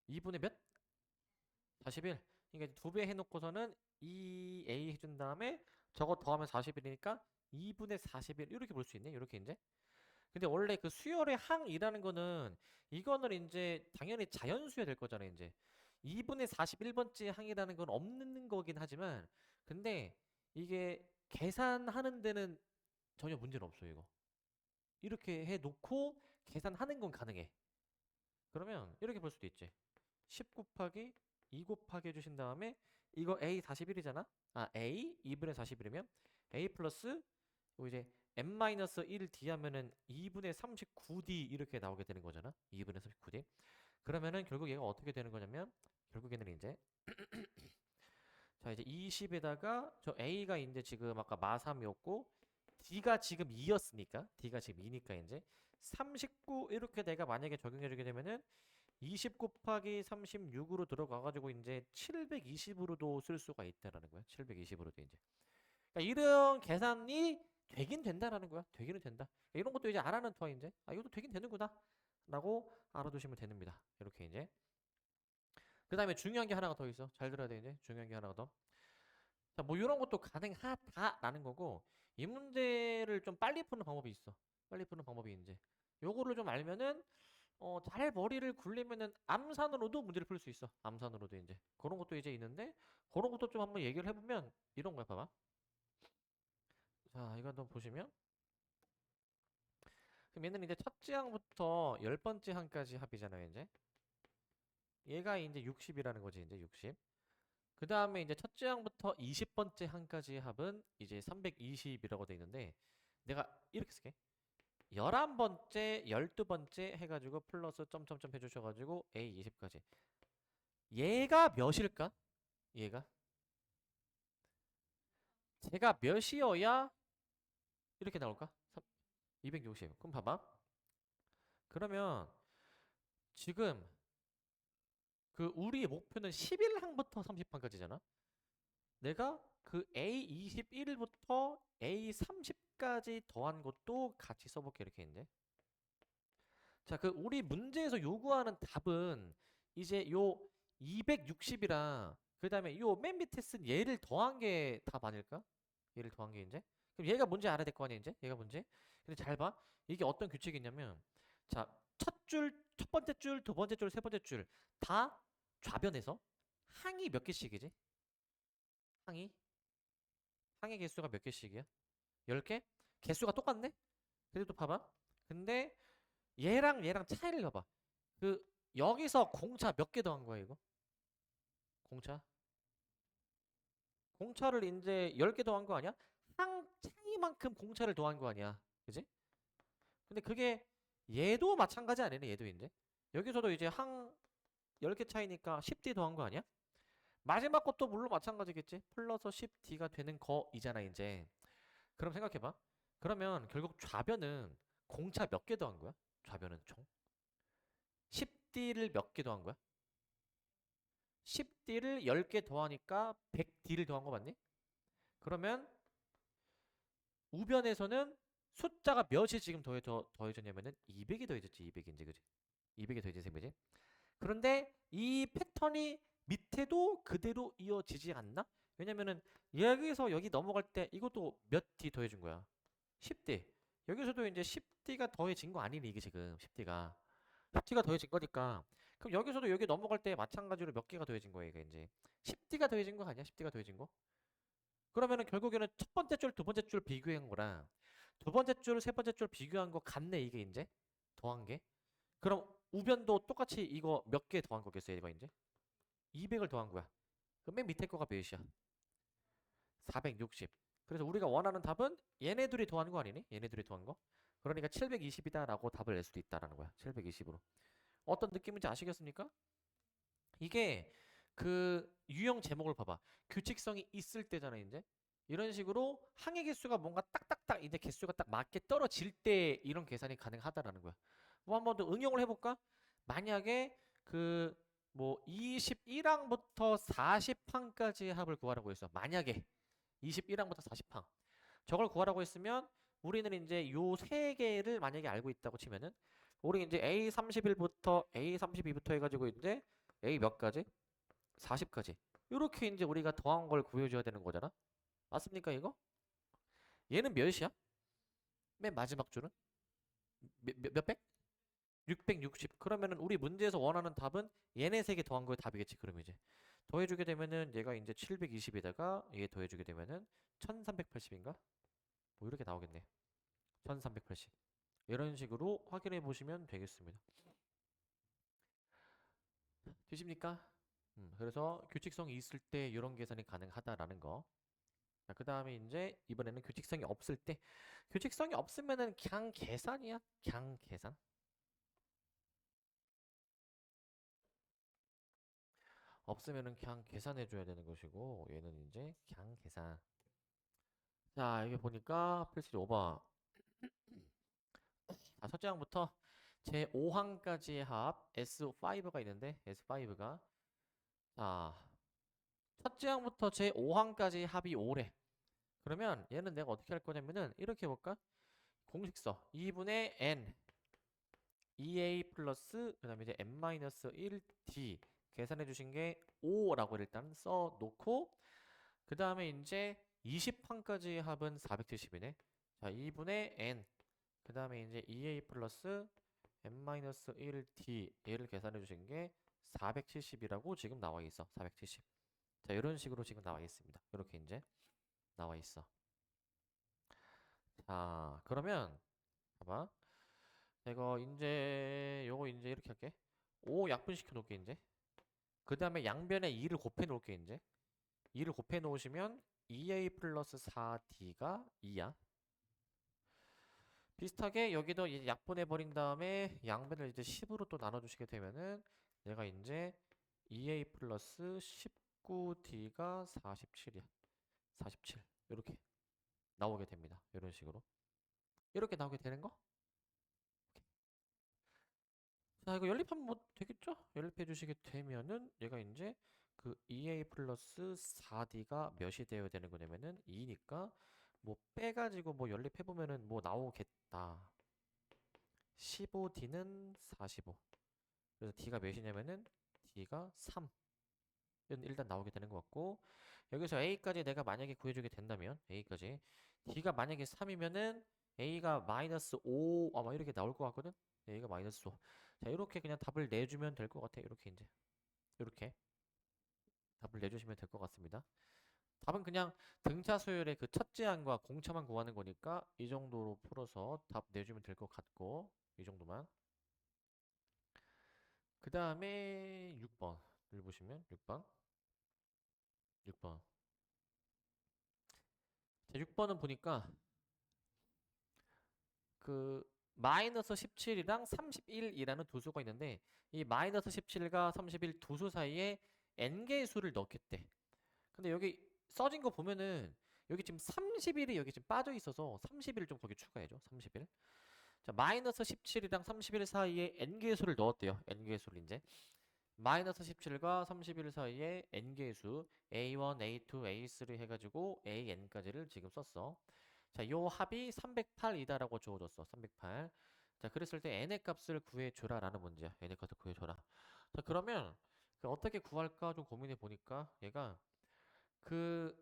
2분의 몇? 41. 그러니까 두 배 해놓고서는 2a 해준 다음에 저거 더하면 41이니까 2분의 41 이렇게 볼 수 있네. 이렇게 이제. 근데 원래 그 수열의 항이라는 거는 이거는 이제 당연히 자연수야 될 거잖아요. 이제 2분의 41번째 항이라는 건 없는 거긴 하지만 근데 이게 계산하는 데는 전혀 문제는 없어요. 이거 이렇게 해놓고 계산하는 건 가능해. 그러면 이렇게 볼 수도 있지. 10 곱하기 2 곱하기 해주신 다음에 이거 a 41이잖아. 아 a 2분의 41이면 a 플러스 이제 n-1d 하면은 2분의 39d 이렇게 나오게 되는 거잖아. 2분의 39d. 그러면은 결국 얘가 어떻게 되는 거냐면 결국에는 이제 자 이제 20에다가 저 a가 이제 지금 아까 마3이었고 d가 지금 2였으니까 d가 지금 2니까 이제 39 이렇게 내가 만약에 적용해주게 되면은 20 곱하기 36으로 들어가가지고 이제 720으로도 쓸 수가 있다라는 거야. 720으로도 이제. 그러니까 이런 계산이 되긴 된다라는 거야. 되기는 된다. 이런 것도 이제 알아는 터야 이제. 아 이것도 되긴 되는구나. 라고 알아두시면 됩니다. 이렇게 이제. 그 다음에 중요한 게 하나가 더 있어. 잘 들어야 돼 이제. 중요한 게 하나가 더. 자, 뭐 이런 것도 가능하다라는 거고 이 문제를 좀 빨리 푸는 방법이 있어. 빨리 푸는 방법이 이제. 요거를 좀 알면은 잘 머리를 굴리면은 암산으로도 문제를 풀 수 있어. 암산으로도 이제. 그런 것도 이제 있는데 그런 것도 좀 한번 얘기를 해보면 이런 거야. 봐봐. 자, 이거 한번 보시면 그럼 얘는 이제 첫째 항부터 10번째 항까지 합이잖아요, 이제. 얘가 이제 60이라는 거지, 이제 60. 그 다음에 이제 첫째 항부터 20번째 항까지의 합은 이제 320이라고 돼 있는데 내가 이렇게 쓸게. 11번째, 12번째 해가지고 플러스 점점점 해주셔가지고 A20까지. 얘가 몇일까? 얘가? 제가 몇이어야 이렇게 나올까? 260. 그럼 봐봐. 그러면 지금 그 우리의 목표는 11항부터 30항까지잖아. 내가 그 A21부터 A30까지 더한 것도 같이 써볼게. 이렇게 이제. 자, 그 우리 문제에서 요구하는 답은 이제 요 260이랑 그 다음에 요 맨 밑에 쓴 얘를 더한 게 답 아닐까? 얘를 더한 게 이제. 그럼 얘가 뭔지 알아야 될 거 아니야 이제? 얘가 뭔지? 근데 잘 봐. 이게 어떤 규칙이 있냐면 자, 첫 줄, 첫 번째 줄, 두 번째 줄, 세 번째 줄 다 좌변에서 항이 몇 개씩이지? 항이? 항의 개수가 몇 개씩이야? 10개? 개수가 똑같네? 그래도 봐봐. 근데 얘랑 얘랑 차이를 봐봐. 그 여기서 공차 몇 개 더한 거야 이거? 공차? 공차를 이제 10개 더한 거 아니야? 항 차이만큼 공차를 더한 거 아니야. 그지? 근데 그게 얘도 마찬가지 아니네 얘도 이제. 여기서도 이제 항 10개 차이니까 10D 더한 거 아니야? 마지막 것도 물론 마찬가지겠지. 플러스 10D가 되는 거이잖아 이제. 그럼 생각해봐. 그러면 결국 좌변은 공차 몇 개 더한 거야? 좌변은 총 10D를 몇 개 더한 거야? 10D를 10개 더하니까 100D를 더한 거 맞니? 그러면 우변에서는 숫자가 몇이 지금 더해졌냐면은 200이 더해졌지. 200이 이제 그지? 200이 더해진 셈이지. 그런데 이 패턴이 밑에도 그대로 이어지지 않나? 왜냐면은 여기서 여기 넘어갈 때 이것도 몇 D 더해준 거야. 10D. 여기서도 이제 10D가 더해진 거 아니니 이게 지금 10D가. 10D가 더해진 거니까. 그럼 여기서도 여기 넘어갈 때 마찬가지로 몇 개가 더해진 거야 이게 이제. 10D가 더해진 거 아니야? 10D가 더해진 거? 그러면은 결국에는 첫 번째 줄, 두 번째 줄 비교한 거랑 두 번째 줄, 세 번째 줄 비교한 거 같네 이게 이제 더한 게. 그럼 우변도 똑같이 이거 몇 개 더한 거겠어요 이거 이제 200을 더한 거야. 그럼 맨 밑에 거가 몇이야? 460. 그래서 우리가 원하는 답은 얘네들이 더한 거 아니니? 얘네들이 더한 거. 그러니까 720이다 라고 답을 낼 수도 있다라는 거야. 720으로. 어떤 느낌인지 아시겠습니까? 이게 그 유형 제목을 봐봐. 규칙성이 있을 때잖아 이제. 이런 식으로 항의 개수가 뭔가 딱딱딱 이제 개수가 딱 맞게 떨어질 때 이런 계산이 가능하다라는 거야. 뭐 한번 더 응용을 해볼까? 만약에 그 뭐 21항부터 40항까지의 합을 구하라고 했어. 만약에 21항부터 40항 저걸 구하라고 했으면 우리는 이제 요 세 개를 만약에 알고 있다고 치면은 우리 이제 A31부터 A32부터 해가지고 이제 A 몇 가지? 40까지. 이렇게 이제 우리가 더한 걸 구해줘야 되는 거잖아. 맞습니까 이거? 얘는 몇이야? 맨 마지막 줄은? 몇 백? 660. 그러면은 우리 문제에서 원하는 답은 얘네 세 개 더한 거의 답이겠지. 그럼 이제 더해주게 되면은 얘가 이제 720에다가 얘 더해주게 되면은 1380인가? 뭐 이렇게 나오겠네. 1380. 이런 식으로 확인해 보시면 되겠습니다. 되십니까? 그래서 규칙성이 있을 때 이런 계산이 가능하다라는 거. 자, 그 다음에 이제 이번에는 규칙성이 없을 때. 규칙성이 없으면은 그냥 계산이야. 그냥 계산. 없으면은 그냥 계산해 줘야 되는 것이고 얘는 이제 그냥 계산. 자, 여기 보니까 필수 5번. 자, 첫째 항부터 제 5항까지의 합 S5가 있는데 S5가 자, 첫째 항부터 제 5항까지 합이 5래. 그러면 얘는 내가 어떻게 할 거냐면은 이렇게 해볼까? 공식 써. 2분의 n 2a 플러스 그 다음에 이제 n-1d 계산해 주신 게 5라고 일단 써 놓고 그 다음에 이제 20항까지 합은 470이네. 자, 2분의 n 그 다음에 이제 2a 플러스 n-1d 얘를 계산해 주신 게 470이라고 지금 나와 있어. 470. 자, 이런 식으로 지금 나와 있습니다. 이렇게 이제 나와 있어. 자, 그러면 봐봐. 요거 이제 이렇게 할게. 5 약분시켜 놓을게 이제. 그 다음에 양변에 2를 곱해 놓을게 이제. 2를 곱해 놓으시면 2a 플러스 4d가 2야. 비슷하게 여기도 이제 약분해 버린 다음에 양변을 이제 10으로 또 나눠 주시게 되면은 얘가 이제 2a 플러스 19d가 47이야. 47. 이렇게 나오게 됩니다. 이런 식으로. 이렇게 나오게 되는 거? 자, 이거 연립하면 뭐 되겠죠? 연립해 주시게 되면은 얘가 이제 그 2a 플러스 4d가 몇이 되어야 되는 거냐면은 2니까 뭐 빼가지고 뭐 연립해 보면은 뭐 나오겠다. 15d는 45. 그래서 d가 몇이냐면은 d가 3. 이건 일단 나오게 되는 것 같고 여기서 a까지 내가 만약에 구해주게 된다면 a까지 d가 만약에 3이면은 a가 마이너스 5 아마 이렇게 나올 것 같거든. a가 마이너스 5. 자, 이렇게 그냥 답을 내주면 될 것 같아. 이렇게 이제 이렇게 답을 내주시면 될 것 같습니다. 답은 그냥 등차 수열의 그 첫째 항과 공차만 구하는 거니까 이 정도로 풀어서 답 내주면 될 것 같고 이 정도만. 그 다음에 6번을 보시면 6번 6번 자, 6번은 보니까 그 마이너스 17이랑 31이라는 두 수가 있는데 이 마이너스 17과 31 두 수 사이에 n개의 수를 넣겠대. 근데 여기 써진 거 보면은 여기 지금 31이 여기 지금 빠져 있어서 30일 좀 거기 추가해줘. 30일. 자, 마이너스 17이랑 31 사이에 n개의 수를 넣었대요. n개의 수를 이제. 마이너스 17과 31 사이에 n개의 수 a1, a2, a3 해가지고 an까지를 지금 썼어. 자, 요 합이 308이다라고 주어졌어. 308. 자, 그랬을 때 n의 값을 구해줘라 라는 문제야. n의 값을 구해줘라. 자, 그러면 그 어떻게 구할까 좀 고민해 보니까 얘가 그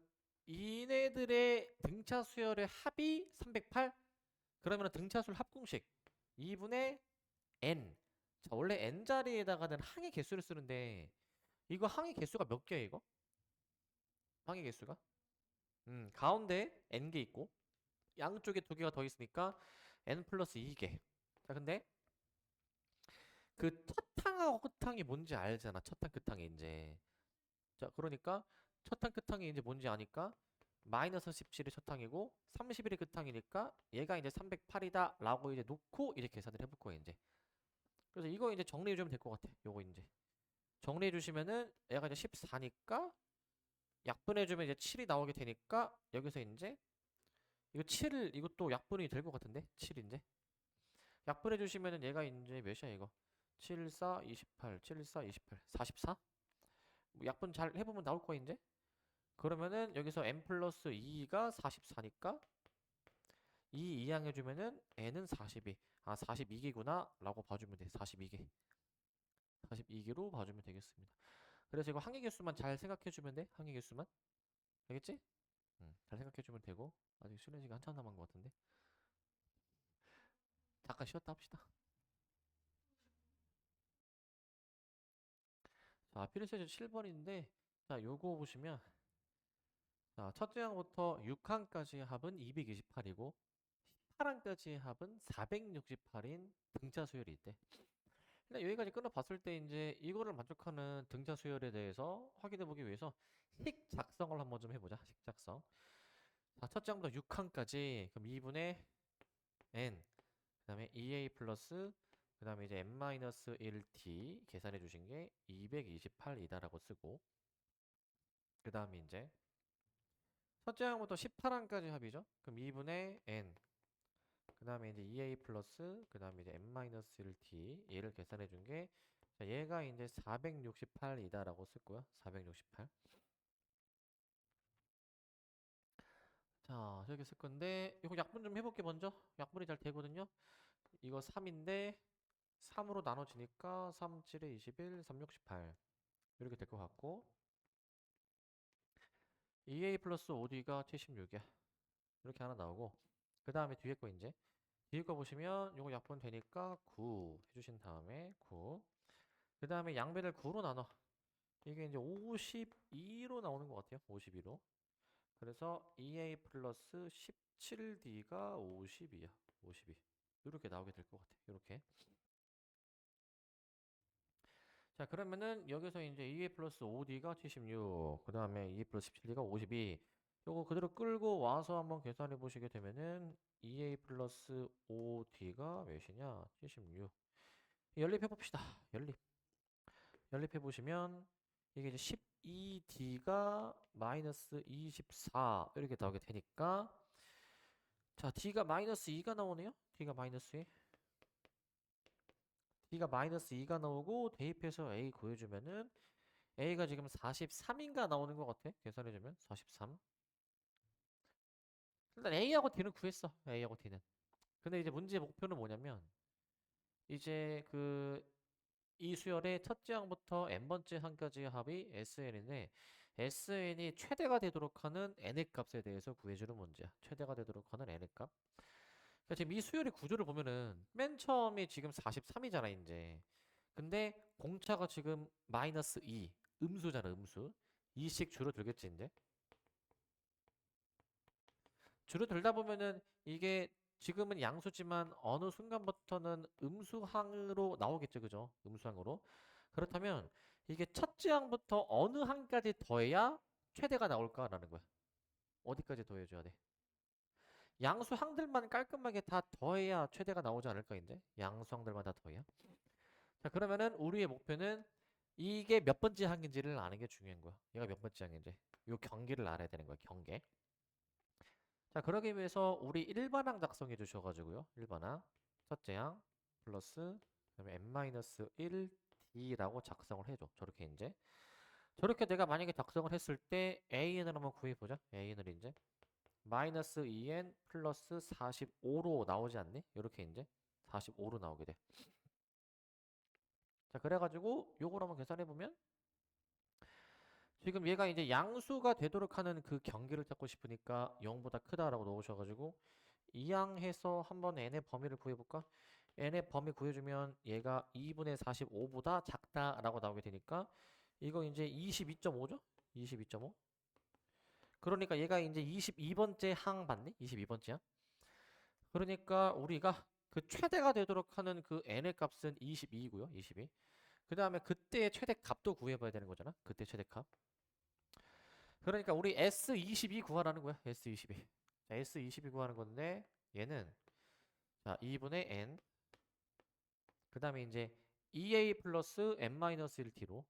이네들의 등차 수열의 합이 308? 그러면 등차수를 합공식 2분의 n. 자, 원래 n 자리에다가는 항의 개수를 쓰는데 이거 항의 개수가 몇 개야 이거? 항의 개수가? 가운데 n개 있고 양쪽에 두 개가 더 있으니까 n 플러스 2개. 자, 근데 그 첫 항하고 끝 항이 뭔지 알잖아. 첫 항, 끝 항이 이제. 자, 그러니까 첫 항, 끝 항이 이제 뭔지 아니까 마이너스 17이 첫 항이고 31이 끝 항이니까 얘가 이제 308이다 라고 이제 놓고 이제 계산을 해볼 거예요 이제. 그래서 이거 이제 정리해 주면 될 것 같아. 요거 이제 정리해 주시면은 얘가 이제 14니까 약분해 주면 이제 7이 나오게 되니까 여기서 이제 이거 7을 이것도 약분이 될 것 같은데 7 이제 약분해 주시면은 얘가 이제 몇이야 이거 7, 4, 28, 7, 4, 28, 44? 뭐 약분 잘 해보면 나올 거야 이제. 그러면은 여기서 n 플러스 2가 44니까 2 이항해주면은 n은 42. 아, 42개구나 라고 봐주면 돼. 42개. 42개로 봐주면 되겠습니다. 그래서 이거 항의 개수만 잘 생각해주면 돼. 항의 개수만. 알겠지? 잘 생각해주면 되고. 아직 쉬는 시간 한참 남은 것 같은데. 잠깐 쉬었다 합시다. 자, 필수제 7번인데, 자, 요거 보시면, 자, 첫째 항부터 6항까지의 합은 228이고, 8항까지의 합은 468인 등차 수열이 있대. 근데 여기까지 끊어봤을 때 이제 이거를 만족하는 등차 수열에 대해서 확인해 보기 위해서 식 작성을 한번 좀 해보자. 식 작성. 자, 첫 장부터 6항까지 그럼 2분의 n 그 다음에 2a 플러스 그 다음에 이제 n-1t 계산해 주신 게 228이다라고 쓰고 그 다음에 이제 첫째 항부터 18항까지 합이죠. 그럼 2분의 n 그 다음에 이제 2a 플러스 그 다음에 이제 n-1t 얘를 계산해 준 게 얘가 이제 468이다라고 쓸 거야. 468. 자, 이렇게 쓸 건데 이거 약분 좀 해볼게 먼저. 약분이 잘 되거든요. 이거 3인데 3으로 나눠지니까 3, 7에 21, 3, 6, 18 이렇게 될 것 같고 2a 플러스 5d가 76이야. 이렇게 하나 나오고 그 다음에 뒤에 거 이제 뒤에 거 보시면 요거 약분 되니까 9 해주신 다음에 9 그 다음에 양배를 9로 나눠 이게 이제 52로 나오는 것 같아요. 52로. 그래서 2a 플러스 17d가 52야. 52. 이렇게 나오게 될 것 같아. 이렇게. 자, 그러면은 여기서 이제 2a 플러스 5d가 76. 그 다음에 2a 플러스 17d가 52. 요거 그대로 끌고 와서 한번 계산해 보시게 되면은 2a 플러스 5d가 몇이냐? 76. 연립해 봅시다. 연립. 연립해 보시면 이게 이제 12d가 마이너스 24 이렇게 나오게 되니까 자, d가 마이너스 2가 나오네요. d가 마이너스 2. d가 마이너스 2가 나오고 대입해서 a 구해주면은 a가 지금 43인가 나오는 것 같아. 계산해주면 43. 일단 a하고 d는 구했어. a하고 d는. 근데 이제 문제의 목표는 뭐냐면 이제 그 이 수열의 첫째 항부터 n번째 항까지의 합이 SN인데 SN이 최대가 되도록 하는 n의 값에 대해서 구해주는 문제야. 최대가 되도록 하는 n의 값. 그러니까 지금 이 수열의 구조를 보면은 맨 처음에 지금 43이잖아 이제. 근데 공차가 지금 마이너스 2 음수잖아 음수. 2씩 줄어들겠지 이제. 줄어들다 보면은 이게 지금은 양수지만 어느 순간부터는 음수항으로 나오겠죠. 그죠? 음수항으로. 그렇다면 이게 첫째 항부터 어느 항까지 더해야 최대가 나올까라는 거야. 어디까지 더해줘야 돼? 양수항들만 깔끔하게 다 더해야 최대가 나오지 않을까 이제? 양수항들만 다 더해야? 자, 그러면은 우리의 목표는 이게 몇 번째 항인지를 아는 게 중요한 거야. 얘가 몇 번째 항인지. 요 경계를 알아야 되는 거야. 경계. 자, 그러기 위해서 우리 일반항 작성해 주셔가지고요. 일반항. 첫째 항 플러스 그다음에 n-1d라고 작성을 해줘. 저렇게 이제 저렇게 내가 만약에 작성을 했을 때 AN을 한번 구해보자. AN을 이제 마이너스 2n 플러스 45로 나오지 않니? 이렇게 이제 45로 나오게 돼. 자, 그래가지고 요걸 한번 계산해보면 지금 얘가 이제 양수가 되도록 하는 그 경계를 찾고 싶으니까 0보다 크다라고 넣으셔가지고 이항해서 한번 n의 범위를 구해볼까? n의 범위 구해주면 얘가 2분의 45보다 작다라고 나오게 되니까 이거 이제 22.5죠? 22.5? 그러니까 얘가 이제 22번째 항 맞니? 22번째 항? 그러니까 우리가 그 최대가 되도록 하는 그 n의 값은 22이고요. 22. 그 다음에 그때의 최대 값도 구해봐야 되는 거잖아. 그때 최대 값. 그러니까 우리 S22 구하라는 거야. S22. 자, S22 구하는 건데 얘는 자 2분의 n 그 다음에 이제 2a 플러스 n-1t로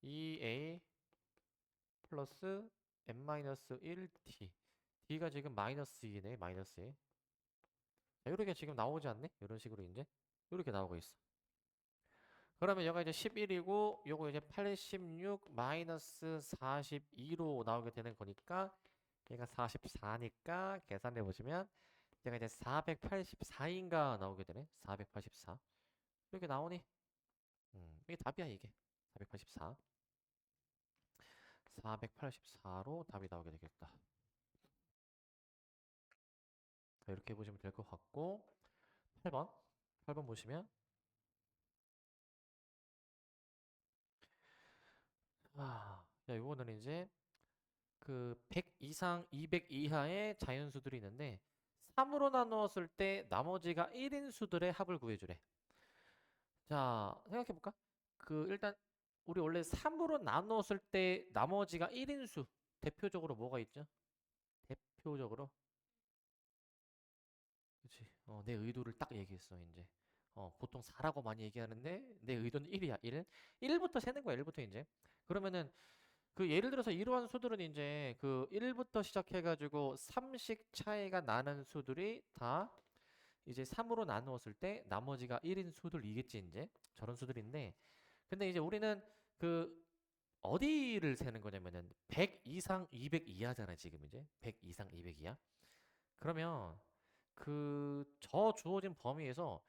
2a 플러스 n-1t d가 지금 마이너스 2네. 마이너스 2. 이렇게 지금 나오지 않네? 이런 식으로 이제 이렇게 나오고 있어. 그러면 여기가 이제 11이고 요거 이제 86 마이너스 42로 나오게 되는 거니까 얘가 44니까 계산해 보시면 얘가 이제 484인가 나오게 되네. 484. 이렇게 나오니? 이게 답이야 이게. 484. 484로 답이 나오게 되겠다. 자, 이렇게 보시면 될 것 같고 8번. 8번 보시면 자, 이거는 이제 그 100 이상 200 이하의 자연수들이 있는데 3으로 나누었을 때 나머지가 1인 수들의 합을 구해주래. 자, 생각해볼까? 그 일단 우리 원래 3으로 나누었을 때 나머지가 1인 수 대표적으로 뭐가 있죠? 대표적으로 그치. 내 의도를 딱 얘기했어 이제. 보통 4라고 많이 얘기하는데 내 의도는 1이야. 1. 1부터 세는 거야. 1부터 이제. 그러면은 그 예를 들어서 이러한 수들은 이제 그 1부터 시작해가지고 3씩 차이가 나는 수들이 다 이제 3으로 나누었을 때 나머지가 1인 수들이겠지 이제 저런 수들인데 근데 이제 우리는 그 어디를 세는 거냐면은 100 이상 200 이하잖아 지금 이제 100 이상 200 이하 그러면 그 저 주어진 범위에서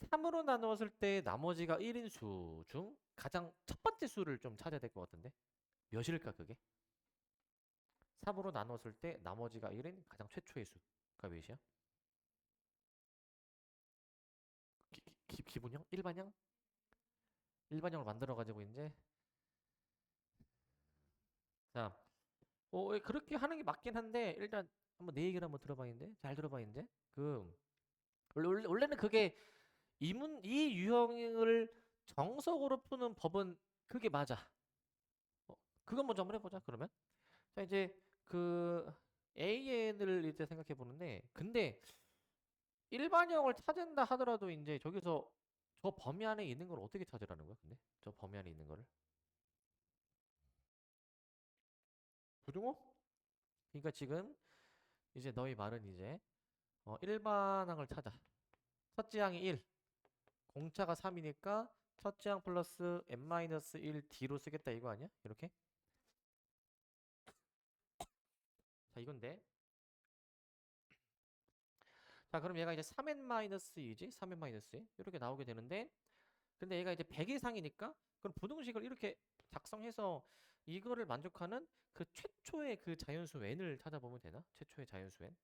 3으로 나누었을 때 나머지가 1인 수 중 가장 첫 번째 수를 좀 찾아야 될 것 같은데 몇일까 그게? 3으로 나눴을 때 나머지가 1인 가장 최초의 수가 몇이야? 기분형? 일반형? 일반형을 만들어가지고 이제 자, 그렇게 하는 게 맞긴 한데 일단 한번 내 얘기를 한번 들어봐 이제 잘 들어봐 이제 그 원래는 그게 이 유형을 정석으로 푸는 법은 그게 맞아. 어, 그건 먼저 한번 해보자 그러면. 자 이제 그 AN을 이제 생각해 보는데 근데 일반형을 찾은다 하더라도 이제 저기서 저 범위 안에 있는 걸 어떻게 찾으라는 거야? 근데 저 범위 안에 있는 거를 부등호? 그러니까 지금 이제 너희 말은 이제 일반항을 찾아. 첫째 항이 1, 공차가 3이니까 첫째 항 플러스 n-1d로 쓰겠다 이거 아니야? 이렇게? 자 이건데 자 그럼 얘가 이제 3n-2지? 3n-2 이렇게 나오게 되는데 근데 얘가 이제 100 이상이니까 그럼 부등식을 이렇게 작성해서 이거를 만족하는 그 최초의 그 자연수 n을 찾아보면 되나? 최초의 자연수 n.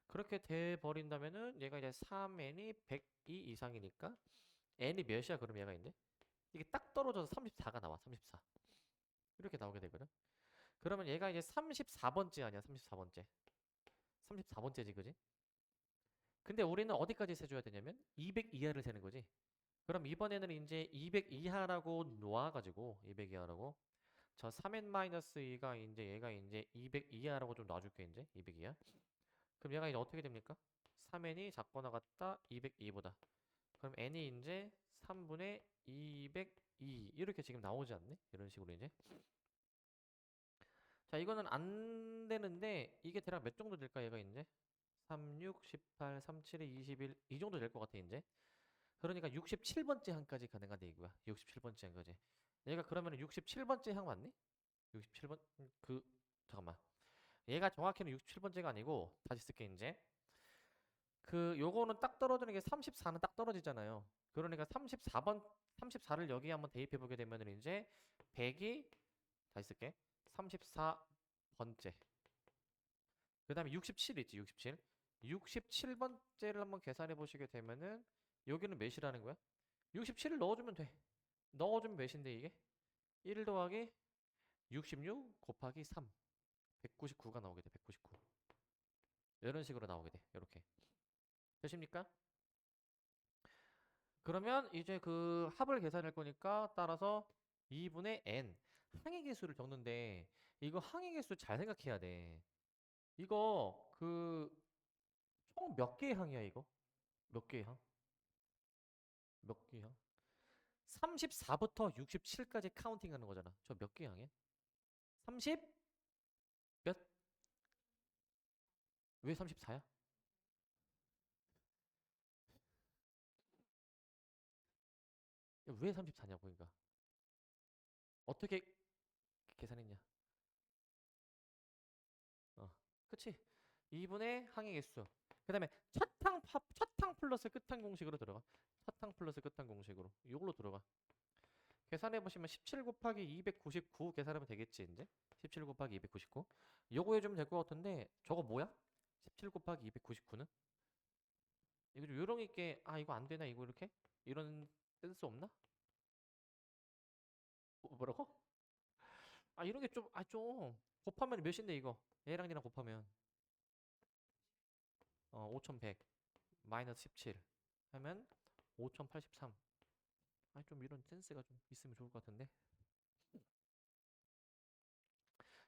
그렇게 돼 버린다면은 얘가 이제 3n이 102 이상이니까 n이 몇이야? 그럼 얘가 이제 이게 딱 떨어져서 34가 나와. 34. 이렇게 나오게 되거든. 그러면 얘가 이제 34번째 아니야? 34번째. 34번째지, 그지? 근데 우리는 어디까지 세줘야 되냐면 200 이하를 세는 거지. 그럼 이번에는 이제 200 이하라고 놓아가지고 200 이하라고 저 3n-2가 이제 얘가 이제 200 이하라고 좀 놔줄게 이제 200 이하. 그럼 얘가 이제 어떻게 됩니까? 3n이 작거나 같다 202보다. 그럼 n이 이제 3분의 202 이렇게 지금 나오지 않네? 이런 식으로 이제. 자 이거는 안 되는데 이게 대략 몇 정도 될까 얘가 이제? 36, 18, 37에 21 이 정도 될 것 같아 이제. 그러니까 67번째 항까지 가능하다 이거야. 67번째 항까지. 얘가 그러면 67번째 항 맞니? 67번 그 잠깐만. 얘가 정확히는 67번째가 아니고 다시 쓸게 이제. 그 요거는 딱 떨어지는 게 34는 딱 떨어지잖아요. 그러니까 34번 34를 여기 한번 대입해 보게 되면은 이제 100이 다시 쓸게. 34번째. 그다음에 67 있지. 67. 67번째를 한번 계산해 보시게 되면은 여기는 몇이라는 거야? 67을 넣어주면 돼. 넣어주면 몇인데 이게? 1 더하기 66 곱하기 3. 199가 나오게 돼. 199. 이런 식으로 나오게 돼. 이렇게. 되십니까? 그러면 이제 그 합을 계산할 거니까 따라서 2분의 n 항의 개수를 적는데 이거 항의 개수 잘 생각해야 돼. 이거 그 총 몇 개의 항이야 이거? 몇 개의 항? 몇 개의 항? 34부터 67까지 카운팅 하는 거잖아. 저 몇 개의 항이야? 30? 몇? 왜 34야? 왜 34냐고 그러니까. 어떻게 계산했냐? 어. 그치? 2분의 항의 개수. 그 다음에 첫항 플러스 끝항 공식으로 들어가. 첫항 플러스 끝항 공식으로. 이걸로 들어가. 계산해보시면 17 곱하기 299 계산하면 되겠지, 이제? 17 곱하기 299. 요거 해주면 될 것 같은데, 저거 뭐야? 17 곱하기 299는? 이거 좀 요령 있게, 아, 이거 안 되나, 이거 이렇게? 이런 센스 없나? 뭐라고? 아, 이런 게 좀, 곱하면 몇인데, 이거? 얘랑 얘랑 곱하면. 5100. 마이너스 17. 하면 5083. 아, 좀 이런 센스가 좀 있으면 좋을 것 같은데.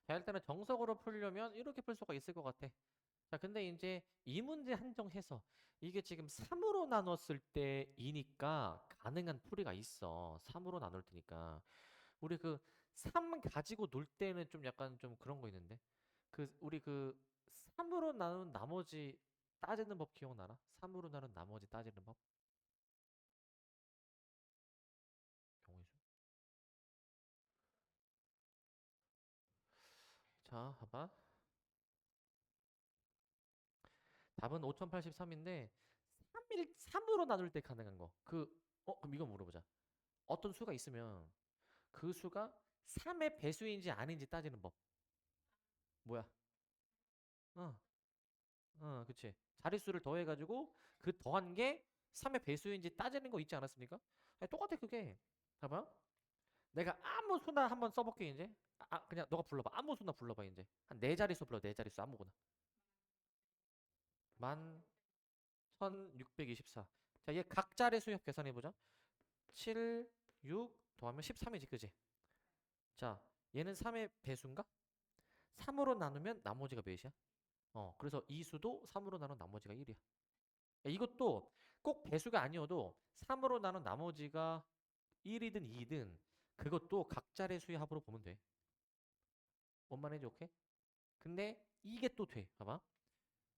자, 일단은 정석으로 풀려면 이렇게 풀 수가 있을 것 같아. 자, 근데 이제 이 문제 한정해서 이게 지금 3으로 나눴을 때 2니까 가능한 풀이가 있어. 3으로 나눌 테니까. 우리 그 3 가지고 놀 때는 좀 약간 좀 그런 거 있는데. 우리 그 3으로 나눈 나머지 따지는 법 기억나나? 3으로 나눈 나머지 따지는 법? 경우의 수. 자, 봐봐. 답은 5083인데 3으로 나눌 때 가능한 거. 그럼 이거 물어보자. 어떤 수가 있으면 그 수가 3의 배수인지 아닌지 따지는 법. 뭐야? 어, 그치. 자릿수를 더해가지고 그 더한 게 3의 배수인지 따지는 거 있지 않았습니까? 아니, 똑같아, 그게. 봐봐. 내가 아무 수나 한번 써볼게, 이제. 그냥 너가 불러봐. 아무 수나 불러봐, 이제. 한 네 자릿수 불러, 네 자릿수 아무거나. 11,624. 자, 얘 각 자릿수 합 계산해보자. 7, 6 더하면 13이지, 그지? 자, 얘는 3의 배수인가? 3으로 나누면 나머지가 몇이야? 그래서 이 수도 3으로 나눈 나머지가 1이야. 이것도 꼭 배수가 아니어도 3으로 나눈 나머지가 1이든 2든 그것도 각자의 수의 합으로 보면 돼. 원만해지, 오케이? 근데 이게 또 돼. 봐봐.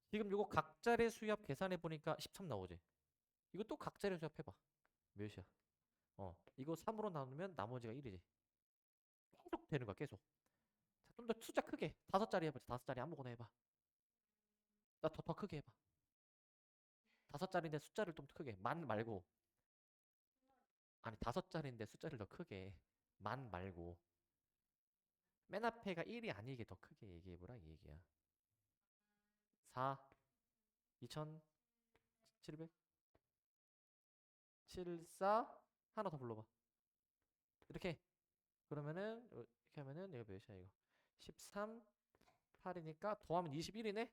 지금 이거 각자의 수합 계산해 보니까 13 나오지. 이것도 각자의 수합 해봐. 몇이야? 이거 3으로 나누면 나머지가 1이지. 계속 되는 거야, 계속. 자, 좀 더 숫자 크게. 5자리 해보자. 5자리 아무거나 해봐. 나 더 크게 해봐. 5자리인데 숫자를 좀 크게. 만 말고. 아니, 5자리인데 숫자를 더 크게. 만 말고. 맨 앞에가 1이 아니게 더 크게 얘기해보라 이 얘기야. 4, 2700, 74, 하나 더 불러봐. 이렇게. 그러면은 이렇게 하면은 이거 몇이야 이거. 13, 8이니까 더하면 21이네?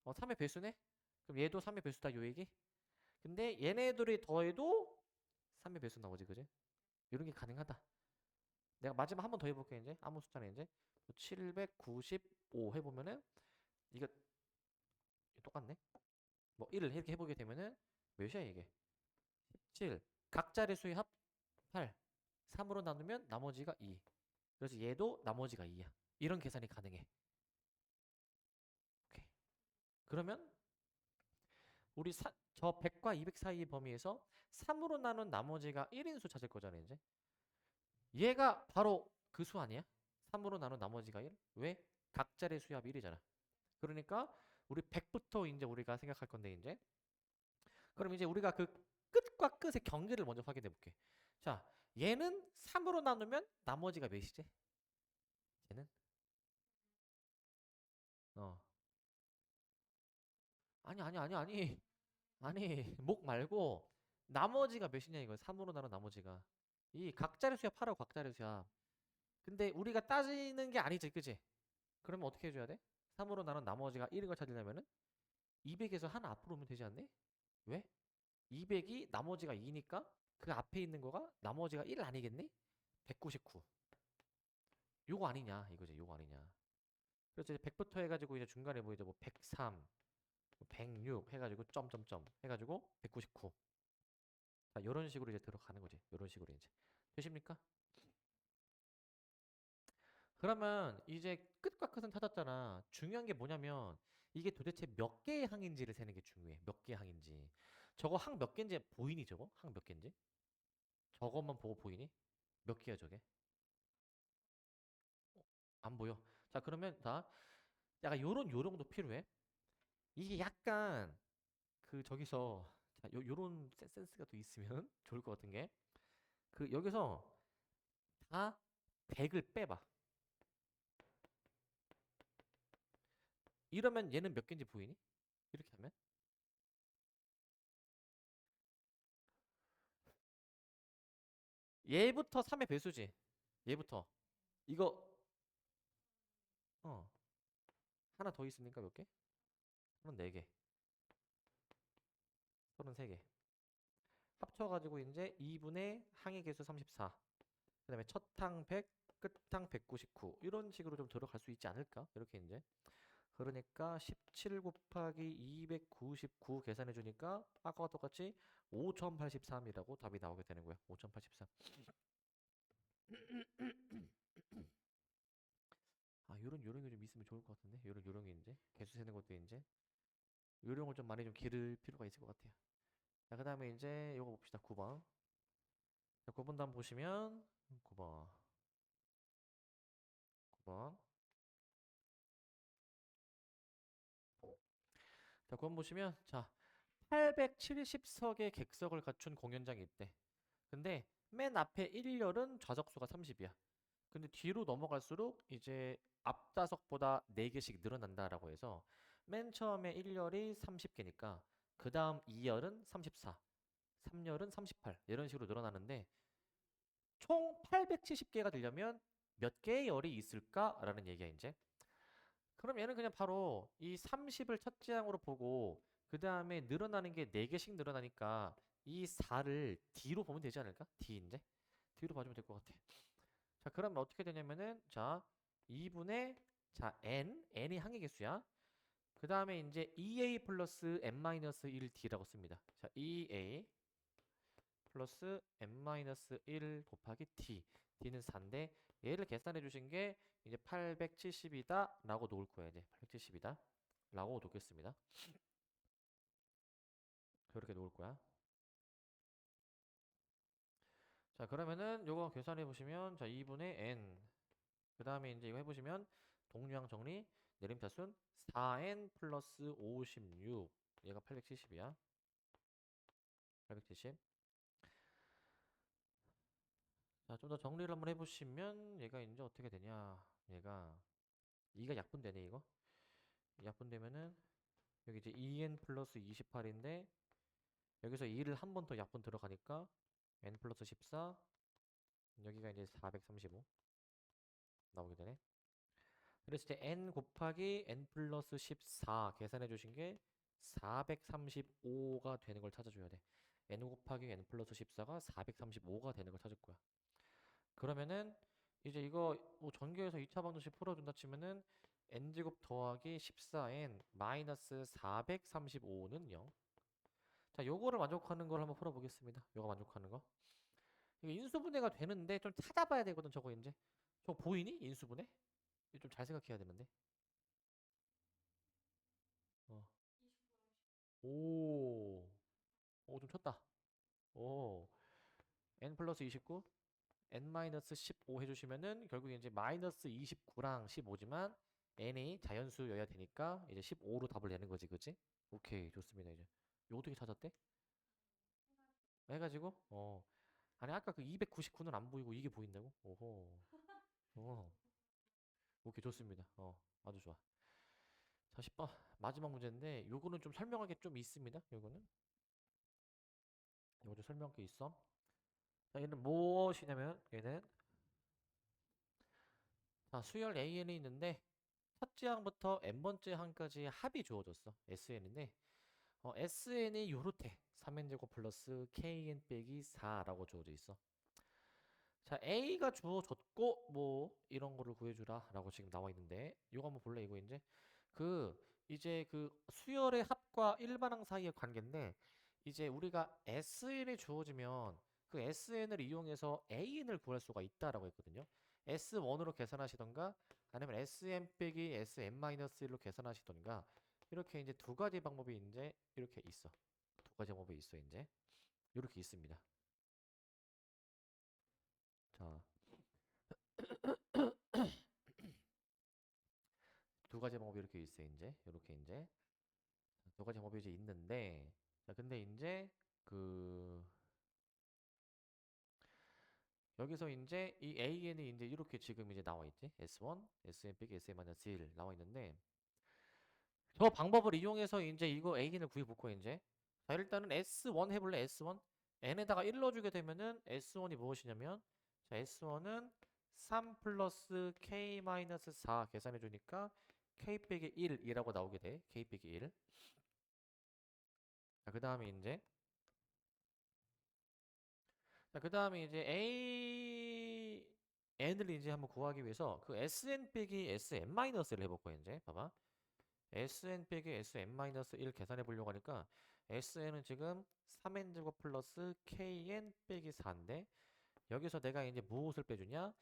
3의 배수네? 그럼 얘도 3의 배수다 요 얘기? 근데 얘네들이 더해도 3의 배수 나오지, 그지? 이런 게 가능하다. 내가 마지막 한 번 더 해볼게 이제. 아무 숫자네 이제. 795 해보면은 이거 똑같네. 뭐 1을 이렇게 해보게 되면은 몇이야 이게? 7. 각자의 수의 합 8. 3으로 나누면 나머지가 2. 그래서 얘도 나머지가 2야. 이런 계산이 가능해. 오케이. 그러면 우리 저 100과 200 사이의 범위에서 3으로 나눈 나머지가 1인 수 찾을 거잖아, 이제. 얘가 바로 그 수 아니야? 3으로 나눈 나머지가 1? 왜? 각자의 수압 1이잖아. 그러니까 우리 100부터 이제 우리가 생각할 건데 이제. 그럼 이제 우리가 그 끝과 끝의 경계를 먼저 확인해 볼게. 자, 얘는 3으로 나누면 나머지가 몇이지? 얘는? 어. 아니. 아니, 목 말고 나머지가 몇이냐 이거. 3으로 나눈 나머지가. 이 각자의 수야 8하고 각자의 수야. 근데 우리가 따지는 게 아니지, 그지? 그러면 어떻게 해줘야 돼? 3으로 나눈 나머지가 1인 걸 찾으려면은 200에서 하나 앞으로 오면 되지 않니? 왜? 200이 나머지가 2니까 그 앞에 있는 거가 나머지가 1 아니겠니? 199. 요거 아니냐 이거지, 요거 아니냐. 그래서 이제 100부터 해가지고 이제 중간에 뭐 이제 뭐 103, 106 해가지고 점점점 해가지고 199. 자, 요런 식으로 이제 들어가는 거지. 요런 식으로 이제. 되십니까? 그러면 이제 끝과 끝은 찾았잖아. 중요한 게 뭐냐면 이게 도대체 몇 개의 항인지를 세는 게 중요해. 몇 개의 항인지. 저거 항 몇 개인지 보이니 저거? 항 몇 개인지? 저것만 보고 보이니? 몇 개야 저게? 안 보여. 자, 그러면 자, 약간 요런 요령도 필요해. 이게 약간 그 저기서 자, 요런 센스가 또 있으면 좋을 것 같은 게 그 여기서 다 100을 빼봐. 이러면 얘는 몇 개인지 보이니? 이렇게 하면 얘부터 3의 배수지. 얘부터 이거 어 하나 더 있으니까 몇 개? 34개, 33개 합쳐가지고 이제 2분의 항의 개수 34. 그다음에 첫 항 100, 끝항 199. 이런 식으로 좀 들어갈 수 있지 않을까? 이렇게 이제. 그러니까 17 곱하기 299 계산해 주니까 아까와 똑같이 5083이라고 답이 나오게 되는 거야. 5083. 아, 요런 요령이 좀 있으면 좋을 것 같은데. 요런 요령이 이제 개수 세는 것도 이제 요령을 좀 많이 좀 기를 필요가 있을 것 같아요. 자, 그다음에 이제 요거 봅시다. 9번. 자, 9번 다음 보시면 9번. 9번. 자, 9번 보시면 자, 870석의 객석을 갖춘 공연장이 있대. 근데 맨 앞에 1열은 좌석수가 30이야. 근데 뒤로 넘어갈수록 이제 앞좌석보다 4개씩 늘어난다라고 해서 맨 처음에 1열이 30개니까 그 다음 2열은 34, 3열은 38 이런 식으로 늘어나는데 총 870개가 되려면 몇 개의 열이 있을까라는 얘기야 이제. 그럼 얘는 그냥 바로 이 30을 첫째 항으로 보고 그 다음에 늘어나는 게 4개씩 늘어나니까 이 4를 D로 보면 되지 않을까? D 이제 D로 봐주면 될 것 같아. 자, 그러면 어떻게 되냐면은 자 2분의 자 n이 항의 개수야. 그 다음에 이제 2a 플러스 n-1d라고 씁니다. 자 2a 플러스 n-1 곱하기 d. d는 4인데 얘를 계산해 주신 게 이제 870이다 라고 놓을 거야. 이제 870이다 라고 놓겠습니다. 그렇게 놓을 거야. 자, 그러면은 요거 계산해 보시면 자 2분의 n 그 다음에 이제 이거 해보시면 동류항 정리 내림차순 4n 플러스 56 얘가 870이야. 870. 자, 좀 더 정리를 한번 해보시면 얘가 이제 어떻게 되냐. 얘가 2가 약분되네 이거. 약분되면은 여기 이제 2n 플러스 28인데 여기서 2를 한 번 더 약분 들어가니까 n 플러스 14 여기가 이제 435 나오게 되네. 그래서 이제 n 곱하기 n 플러스 14 계산해 주신 게 435가 되는 걸 찾아줘야 돼. n 곱하기 n 플러스 14가 435가 되는 걸 찾을 거야. 그러면은 이제 이거 뭐 전교에서 2차 방정식 풀어준다 치면은 n제곱 더하기 14n 마이너스 435는 0. 자, 요거를 만족하는 걸 한번 풀어보겠습니다. 요거 만족하는 거. 이게 인수분해가 되는데 좀 찾아봐야 되거든, 저거 이제. 저거 보이니? 인수분해? 이거 좀 잘 생각해야 되는데. 어. 오. 좀 쳤다. 오, n 플러스 29, n 마이너스 15 해주시면은 결국 이제 마이너스 29랑 15지만 n이 자연수여야 되니까 이제 15로 답을 내는 거지, 그치? 오케이, 좋습니다. 이제 이거 어떻게 찾았대? 해가지고 아니 아까 그 299는 안 보이고 이게 보인다고? 오호. 어. 오케이, 좋습니다. 아주 좋아. 자, 10번 마지막 문제인데 요거는 좀 설명할 게 좀 있습니다. 요거 좀 설명할 게 있어. 자, 얘는 무엇이냐면 얘는 자, 수열 AN이 있는데 첫째 항부터 n번째 항까지 합이 주어졌어. SN인데 SN이 요렇대. 3n제곱 플러스 KN 빼기 4라고 주어져 있어. 자, A가 주어졌고 뭐 이런 거를 구해주라 라고 지금 나와 있는데 이거 한번 볼래? 이거 그 이제 그 수열의 합과 일반항 사이의 관계인데 이제 우리가 SN이 주어지면 그 SN을 이용해서 AN을 구할 수가 있다라고 했거든요. S1으로 계산하시던가 아니면 SN 빼기 SM-1로 계산하시던가 이렇게 이제 두 가지 방법이 이제 이렇게 있어. 두 가지 방법이 있어 이제 이렇게 있습니다. 자, 두 가지 방법이 이렇게 있어 이제 이렇게 이제 두 가지 방법이 이제 있는데 자, 근데 이제 그 여기서 이제 이 AN이 이제 이렇게 지금 이제 나와 있지. S1, SM 빼기 SM-1 나와 있는데 저 방법을 이용해서 이제 이거 AN을 구해 볼 거야 이제. 자, 일단은 S1 해볼래? S1 n에다가 1 넣어주게 되면은 S1이 무엇이냐면 자, S1은 3 플러스 K 마이너스 4 계산해 주니까 K 빼기 1이라고 나오게 돼. K 빼기 1. 자, 그 다음에 이제 자, 그 다음에 이제 n을 이제 한번 구하기 위해서 그 sn 빼기 sn-를 해볼 거야 이제. 봐봐. sn 빼기 sn-1 계산해 보려고 하니까 sn은 지금 3n제곱 플러스 kn 빼기 4인데 여기서 내가 이제 무엇을 빼주냐?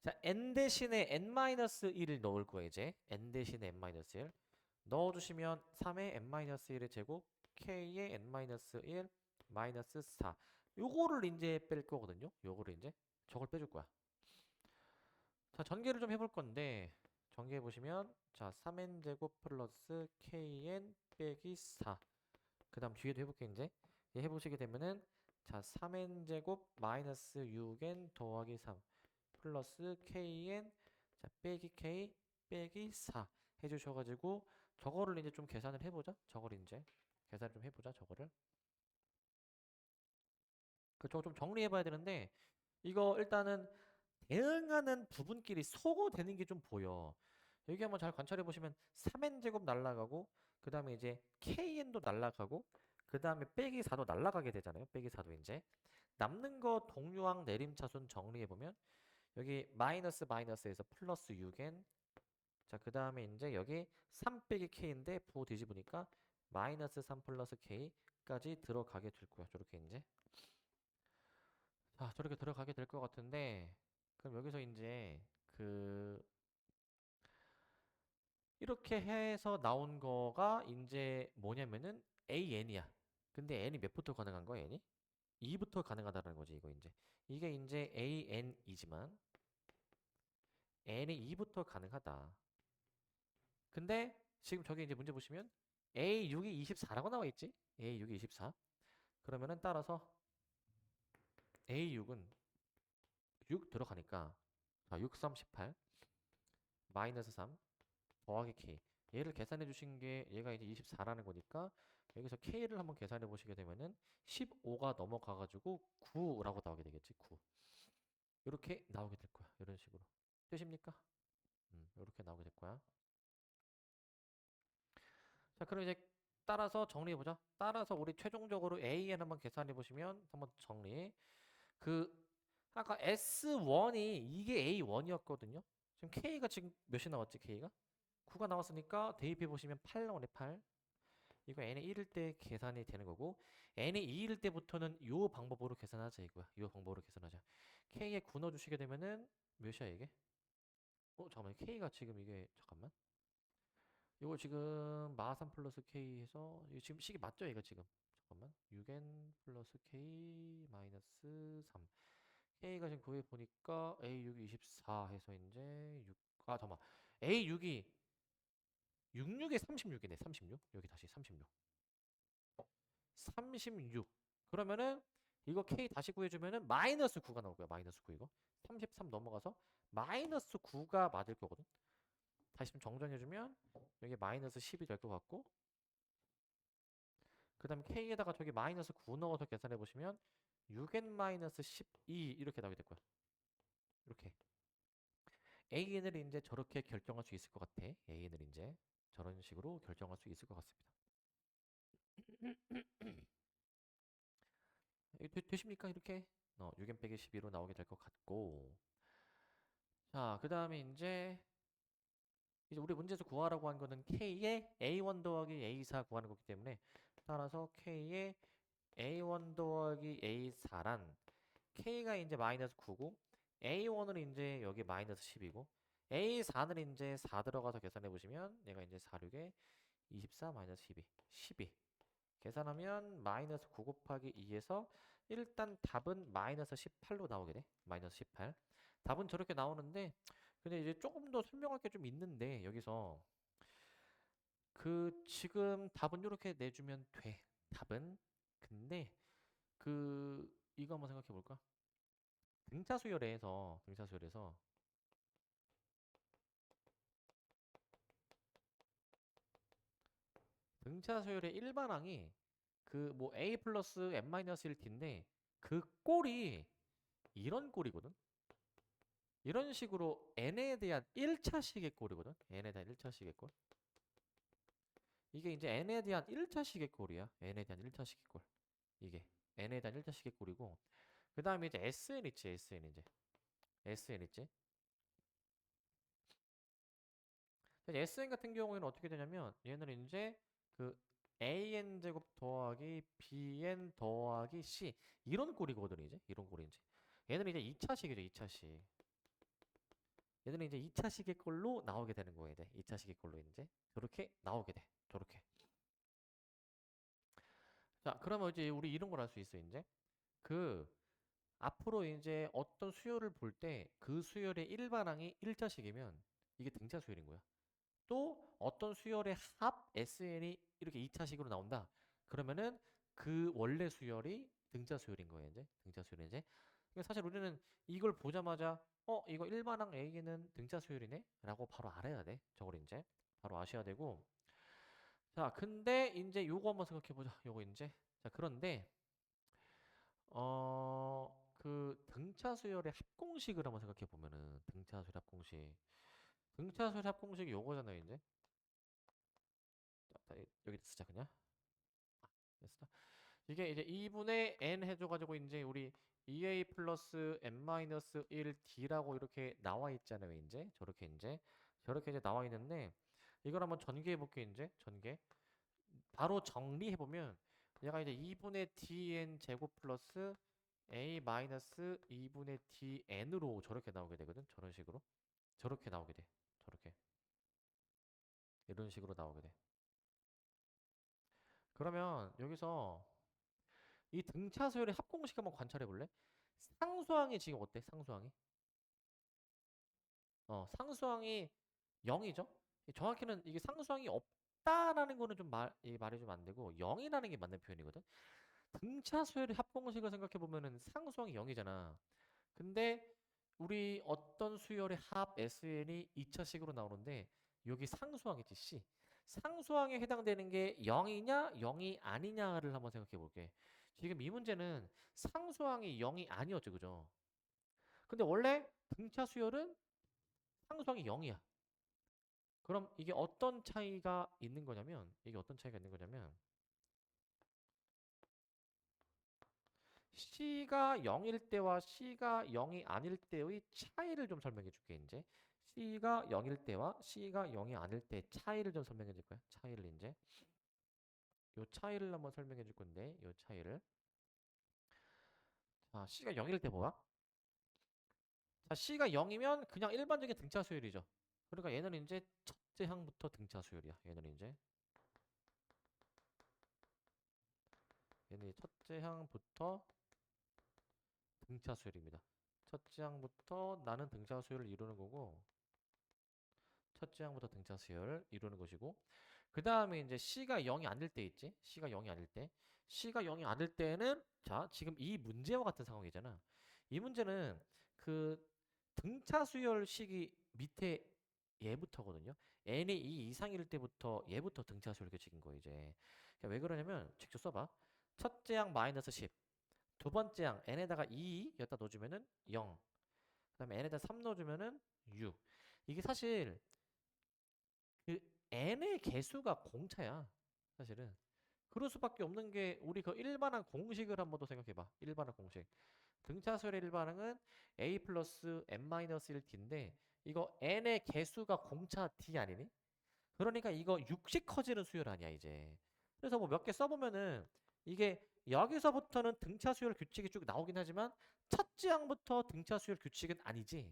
자, n 대신에 n-1을 넣을 거야 이제. n 대신에 n-1 넣어주시면 3의 n-1의 제곱 k의 n-1 마이너스 4 요거를 이제 뺄 거거든요. 요거를 이제 저걸 빼줄 거야. 자, 전개를 좀 해볼 건데 전개해 보시면 자, 3n제곱 플러스 kn 빼기 4 그 다음 뒤에도 해볼게 이제 해보시게 되면은 자, 3n제곱 마이너스 6n 더하기 3 플러스 kn 자, 빼기 k 빼기 4 해주셔가지고 저거를 이제 좀 계산을 해보자. 저걸 이제 계산을 좀 해보자. 저거를 저거 좀 정리해봐야 되는데 이거 일단은 대응하는 부분끼리 소거되는 게 좀 보여. 여기 한번 잘 관찰해 보시면 3n제곱 날라가고 그 다음에 이제 kn도 날라가고 그 다음에 빼기 4도 날라가게 되잖아요. 빼기 4도 이제 남는 거 동류항 내림차순 정리해 보면 여기 마이너스 마이너스에서 플러스 6n 자, 그 다음에 이제 여기 3 빼기 k인데 부호 뒤집으니까 마이너스 3 플러스 k까지 들어가게 될 거야. 저렇게 이제 자, 저렇게 들어가게 될 것 같은데 그럼 여기서 이제 그 이렇게 해서 나온 거가 이제 뭐냐면은 AN이야. 근데 N이 몇부터 가능한 거야, N이? 2부터 가능하다는 거지, 이거 이제. 이게 이제 AN이지만 N이 2부터 가능하다. 근데 지금 저기 이제 문제 보시면 A6이 24라고 나와 있지? A6이 24. 그러면은 따라서 A6은 6 들어가니까 자, 6, 3, 18 마이너스 3 더하기 K 얘를 계산해 주신 게 얘가 이제 24라는 거니까 여기서 K를 한번 계산해 보시게 되면은 15가 넘어가 가지고 9라고 나오게 되겠지. 9 이렇게 나오게 될 거야. 이런 식으로 되십니까? 이렇게 나오게 될 거야. 자, 그럼 이제 따라서 정리해 보자. 따라서 우리 최종적으로 AN 한번 계산해 보시면 한번 정리. 그 아까 S1이 이게 A1이었거든요. 지금 K가 지금 몇이 나왔지? K가 9가 나왔으니까 대입해 보시면 8 나오네. 8. 이거 n이 1일 때 계산이 되는 거고 n이 2일 때부터는 요 방법으로 계산하자 이거야. 요 방법으로 계산하자. k에 9 넣어주시게 되면은 몇이야 이게? 잠깐만 k가 지금 이게 잠깐만 이거 지금 마3 플러스 k 해서 이거 지금 식이 맞죠 이거 지금? 잠깐만. 6n 플러스 k 마이너스 3. k가 지금 그에 보니까 a6이 24 해서 이제 6, 아 잠깐만. a6이 66에 36이네. 36. 여기 다시 36. 36. 그러면은 이거 k 다시 구해주면은 마이너스 9가 나올 거야. 마이너스 9 이거. 33 넘어가서 마이너스 9가 맞을 거거든. 다시 좀 정정해주면 여기 마이너스 10이 될 것 같고, 그 다음에 k에다가 저기 마이너스 9 넣어서 계산해 보시면 6n 마이너스 12 이렇게 나오게 될 거야. 이렇게 an을 이제 저렇게 결정할 수 있을 것 같아. an을 이제 저런 식으로 결정할 수 있을 것 같습니다. 되십니까? 이렇게 6n 빼기 12로 나오게 될 것 같고, 자, 그 다음에 이제 우리 문제에서 구하라고 한 거는 k의 a1 더하기 a4 구하는 거기 때문에, 따라서 k의 a1 더하기 a4란 k가 이제 마이너스 9고 a1은 이제 여기 마이너스 10이고 a4는 이제 4 들어가서 계산해 보시면 얘가 이제 4, 6에 24 마이너스 12 계산하면 마이너스 9 곱하기 2에서 일단 답은 마이너스 18로 나오게 돼. 마이너스 18. 답은 저렇게 나오는데, 근데 이제 조금 더 설명할 게 좀 있는데 여기서 그 지금 답은 이렇게 내주면 돼. 답은. 근데 이거 한번 생각해 볼까? 등차수열의 일반항이 그 뭐 a 플러스 n 마이너스 1t인데 그 꼴이 이런 꼴이거든. 이런 식으로 n에 대한 1차식의 꼴이거든. n에 대한 1차식의 꼴. 이게 이제 n에 대한 1차식의 꼴이야. n에 대한 1차식의 꼴. 이게 n에 대한 1차식의 꼴이고, 그 다음에 이제 sn 있지. sn 있지. sn 같은 경우에는 어떻게 되냐면 얘는 이제 그 an 제곱 더하기 bn 더하기 c 이런 꼴이거든. 이제 이런 꼴이 이제 얘는 이제 2차식이죠. 2차식. 얘는 이제 2차식의 꼴로 나오게 되는 거예요. 이제 2차식의 꼴로 이제 저렇게 나오게 돼. 저렇게. 자, 그러면 이제 우리 이런 걸 할 수 있어. 이제 그 앞으로 이제 어떤 수열을 볼 때 그 수열의 일반항이 1차식이면 이게 등차 수열인 거야. 또 어떤 수열의 합 SN이 이렇게 2차식으로 나온다. 그러면은 그 원래 수열이 등차 수열인 거예요. 이제 등차 수열이 이제. 그러니까 사실 우리는 이걸 보자마자 이거 일반항 A는 등차 수열이네 라고 바로 알아야 돼. 저걸 이제 바로 아셔야 되고, 자 근데 이제 요거 한번 생각해 보자. 요거 이제 자 그런데 그 등차 수열의 합공식을 한번 생각해 보면은 등차 수열 합공식, 등차 수열 합공식이 요거잖아요. 이제 자, 여기 쓰자 그냥. 됐어. 이게 이제 2분의 n 해줘가지고 이제 우리 2a 플러스 n-1d라고 이렇게 나와 있잖아요. 이제 저렇게 이제 나와 있는데 이걸 한번 전개해 볼게. 이제 전개 바로 정리해 보면 얘가 이제 2분의 dn 제곱 플러스 a 마이너스 2분의 dn으로 저렇게 나오게 되거든. 저런 식으로 저렇게 나오게 돼. 저렇게 이런 식으로 나오게 돼. 그러면 여기서 이 등차 수열의 합공식 한번 관찰해 볼래? 상수항이 지금 어때? 상수항이? 상수항이 0이죠? 정확히는 이게 상수항이 없다라는 거는 좀 말이 좀 안 되고 0이라는 게 맞는 표현이거든. 등차 수열의 합공식을 생각해 보면은 상수항이 0이잖아. 근데 우리 어떤 수열의 합 SN이 2차식으로 나오는데 여기 상수항이지 C. 상수항에 해당되는 게 0이냐 0이 아니냐를 한번 생각해 볼게. 지금 이 문제는 상수항이 0이 아니었죠. 그죠? 근데 원래 등차 수열은 상수항이 0이야. 그럼 이게 어떤 차이가 있는 거냐면 C가 0일 때와 C가 0이 아닐 때의 차이를 좀 설명해 줄게. 이제 C가 0일 때와 C가 0이 아닐 때 차이를 좀 설명해 줄 거야. 차이를 이제 요 차이를 한번 설명해 줄 건데 요 차이를, 자 C가 0일 때 뭐야? 자 C가 0이면 그냥 일반적인 등차 수열이죠. 그러니까 얘는 이제 첫째 항부터 등차 수열이야. 얘는 이제 이 첫째 항부터 등차 수열입니다. 첫째 항부터 나는 등차 수열을 이루는 거고, 첫째 항부터 등차 수열을 이루는 것이고, 그 다음에 이제 C가 0이 아닐 때 있지? C가 0이 아닐 때. C가 0이 아닐 때는, 자, 지금 이 문제와 같은 상황이잖아. 이 문제는 그 등차 수열식이 밑에 얘부터거든요. n이 2 이상일 때부터 얘부터 등차 수열 규칙인 거예요, 이제. 그러니까 왜 그러냐면, 직접 써봐. 첫째 항 마이너스 10. 두 번째 항 n에다가 2 여기다 넣어주면은 0. 그 다음에 n에다 3 넣어주면은 6. 이게 사실 그 n의 개수가 공차야. 사실은. 그럴 수밖에 없는 게 우리 그 일반항 공식을 한번 더 생각해봐. 일반항 공식. 등차수열의 일반항은 a 플러스 n-1t인데 이거 n의 개수가 공차 d 아니니? 그러니까 이거 60 커지는 수열 아니야 이제. 그래서 뭐 몇 개 써보면은 이게 여기서부터는 등차수열 규칙이 쭉 나오긴 하지만 첫째 항부터 등차수열 규칙은 아니지.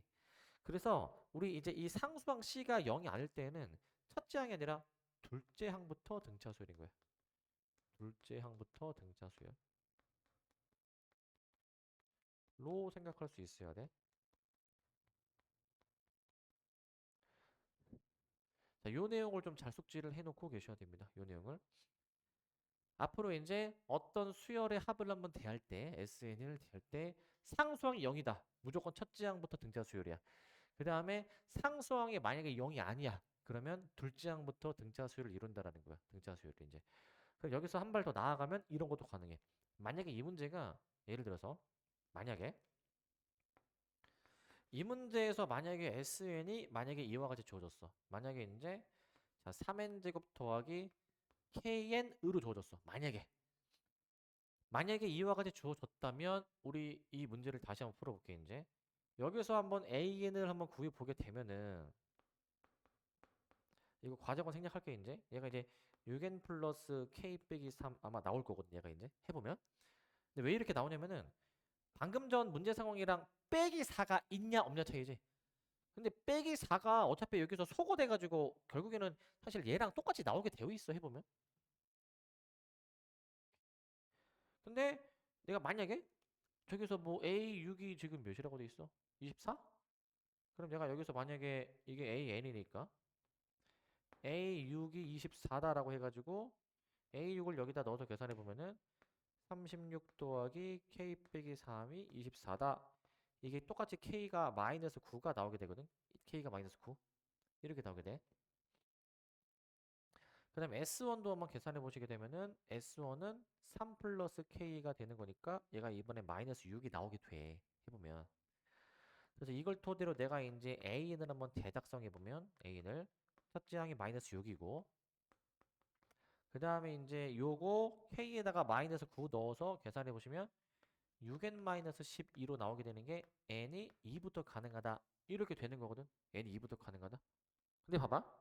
그래서 우리 이제 이 상수항 C가 0이 아닐 때는 첫째 항이 아니라 둘째 항부터 등차수열인 거야. 둘째 항부터 등차수열로 생각할 수 있어야 돼. 자, 요 내용을 좀 잘 숙지를 해놓고 계셔야 됩니다. 요 내용을. 앞으로 이제 어떤 수열의 합을 한번 대할 때, SN을 대할 때 상수항이 0이다. 무조건 첫째 항부터 등차 수열이야. 그 다음에 상수항이 만약에 0이 아니야. 그러면 둘째 항부터 등차 수열을 이룬다라는 거야. 등차 수열을 이제. 그럼 여기서 한 발 더 나아가면 이런 것도 가능해. 만약에 이 문제가 예를 들어서 만약에 이 문제에서 만약에 SN이 만약에 이와 같이 주어졌어. 만약에 이제 자 3n제곱 더하기 kn으로 주어졌어. 만약에 이와 같이 주어졌다면 우리 이 문제를 다시 한번 풀어볼게 이제. 여기서 한번 AN을 한번 구해보게 되면은 이거 과정을 생략할게 이제. 얘가 이제 6n 플러스 k 빼기 3 아마 나올 거거든 얘가 이제 해보면. 근데 왜 이렇게 나오냐면은 방금 전 문제 상황이랑 빼기 4가 있냐 없냐 차이지. 근데 빼기 4가 어차피 여기서 소거돼가지고 결국에는 사실 얘랑 똑같이 나오게 되어 있어 해보면. 근데 내가 만약에 저기서 뭐 A6이 지금 몇이라고 돼 있어? 24? 그럼 내가 여기서 만약에 이게 AN이니까 A6이 24다라고 해가지고 A6을 여기다 넣어서 계산해 보면은 36 더하기 K 빼기 3이 24다. 이게 똑같이 K가 마이너스 9가 나오게 되거든. K가 마이너스 9 이렇게 나오게 돼. 그 다음에 S1도 한번 계산해 보시게 되면은 S1은 3 플러스 K가 되는 거니까 얘가 이번에 마이너스 6이 나오게 돼. 해보면. 그래서 이걸 토대로 내가 이제 A를 한번 대작성해 보면 A를 첫째 항이 마이너스 6이고 그 다음에 이제 요거 K에다가 마이너스 9 넣어서 계산해 보시면 6n-12로 나오게 되는 게 n이 2부터 가능하다 이렇게 되는 거거든. n이 2부터 가능하다. 근데 봐봐.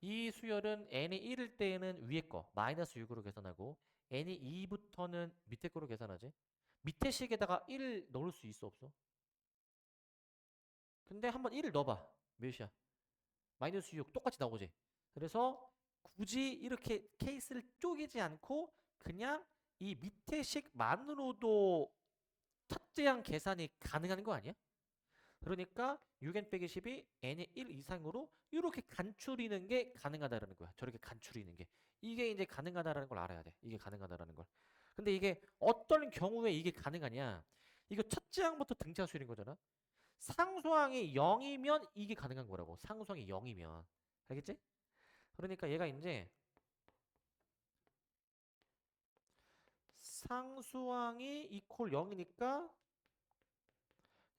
이 수열은 n이 1일 때에는 위에 거 마이너스 6으로 계산하고 n이 2부터는 밑에 거로 계산하지. 밑에 식에다가 1 넣을 수 있어 없어? 근데 한번 1을 넣어봐. 몇이야? 마이너스 6 똑같이 나오지. 그래서 굳이 이렇게 케이스를 쪼개지 않고 그냥 이 밑에 식만으로도 첫째 항 계산이 가능한 거 아니야? 그러니까 6n 빼기 10이 n의 1 이상으로 이렇게 간추리는 게 가능하다라는 거야. 저렇게 간추리는 게. 이게 이제 가능하다라는 걸 알아야 돼. 이게 가능하다라는 걸. 근데 이게 어떤 경우에 이게 가능하냐? 이거 첫째 항부터 등차 수열인 거잖아. 상수항이 0이면 이게 가능한 거라고. 상수항이 0이면. 알겠지? 그러니까 얘가 이제 상수항이 이퀄 0이니까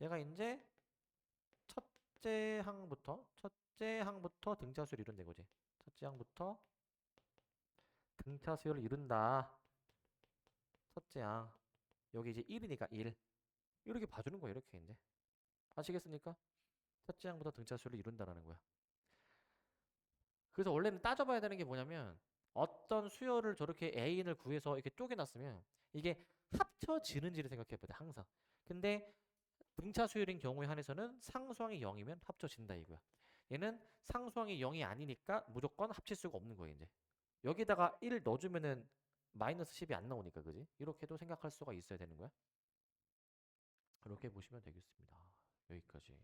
얘가 이제 첫째 항부터 등차수를 이룬다 이거지. 첫째 항부터 등차수를 이룬다. 첫째 항. 여기 이제 1이니까 1. 이렇게 봐주는 거야, 이렇게 이제. 아시겠습니까? 첫째 항부터 등차수를 이룬다라는 거야. 그래서 원래는 따져봐야 되는 게 뭐냐면 어떤 수열을 저렇게 A인을 구해서 이렇게 쪼개놨으면 이게 합쳐지는지를 생각해봐야 돼, 항상. 근데 등차 수열인 경우에 한해서는 상수항이 0이면 합쳐진다 이거야. 얘는 상수항이 0이 아니니까 무조건 합칠 수가 없는 거예요, 이제. 여기다가 1을 넣어주면은 마이너스 10이 안 나오니까, 그지? 이렇게도 생각할 수가 있어야 되는 거야. 그렇게 보시면 되겠습니다. 여기까지.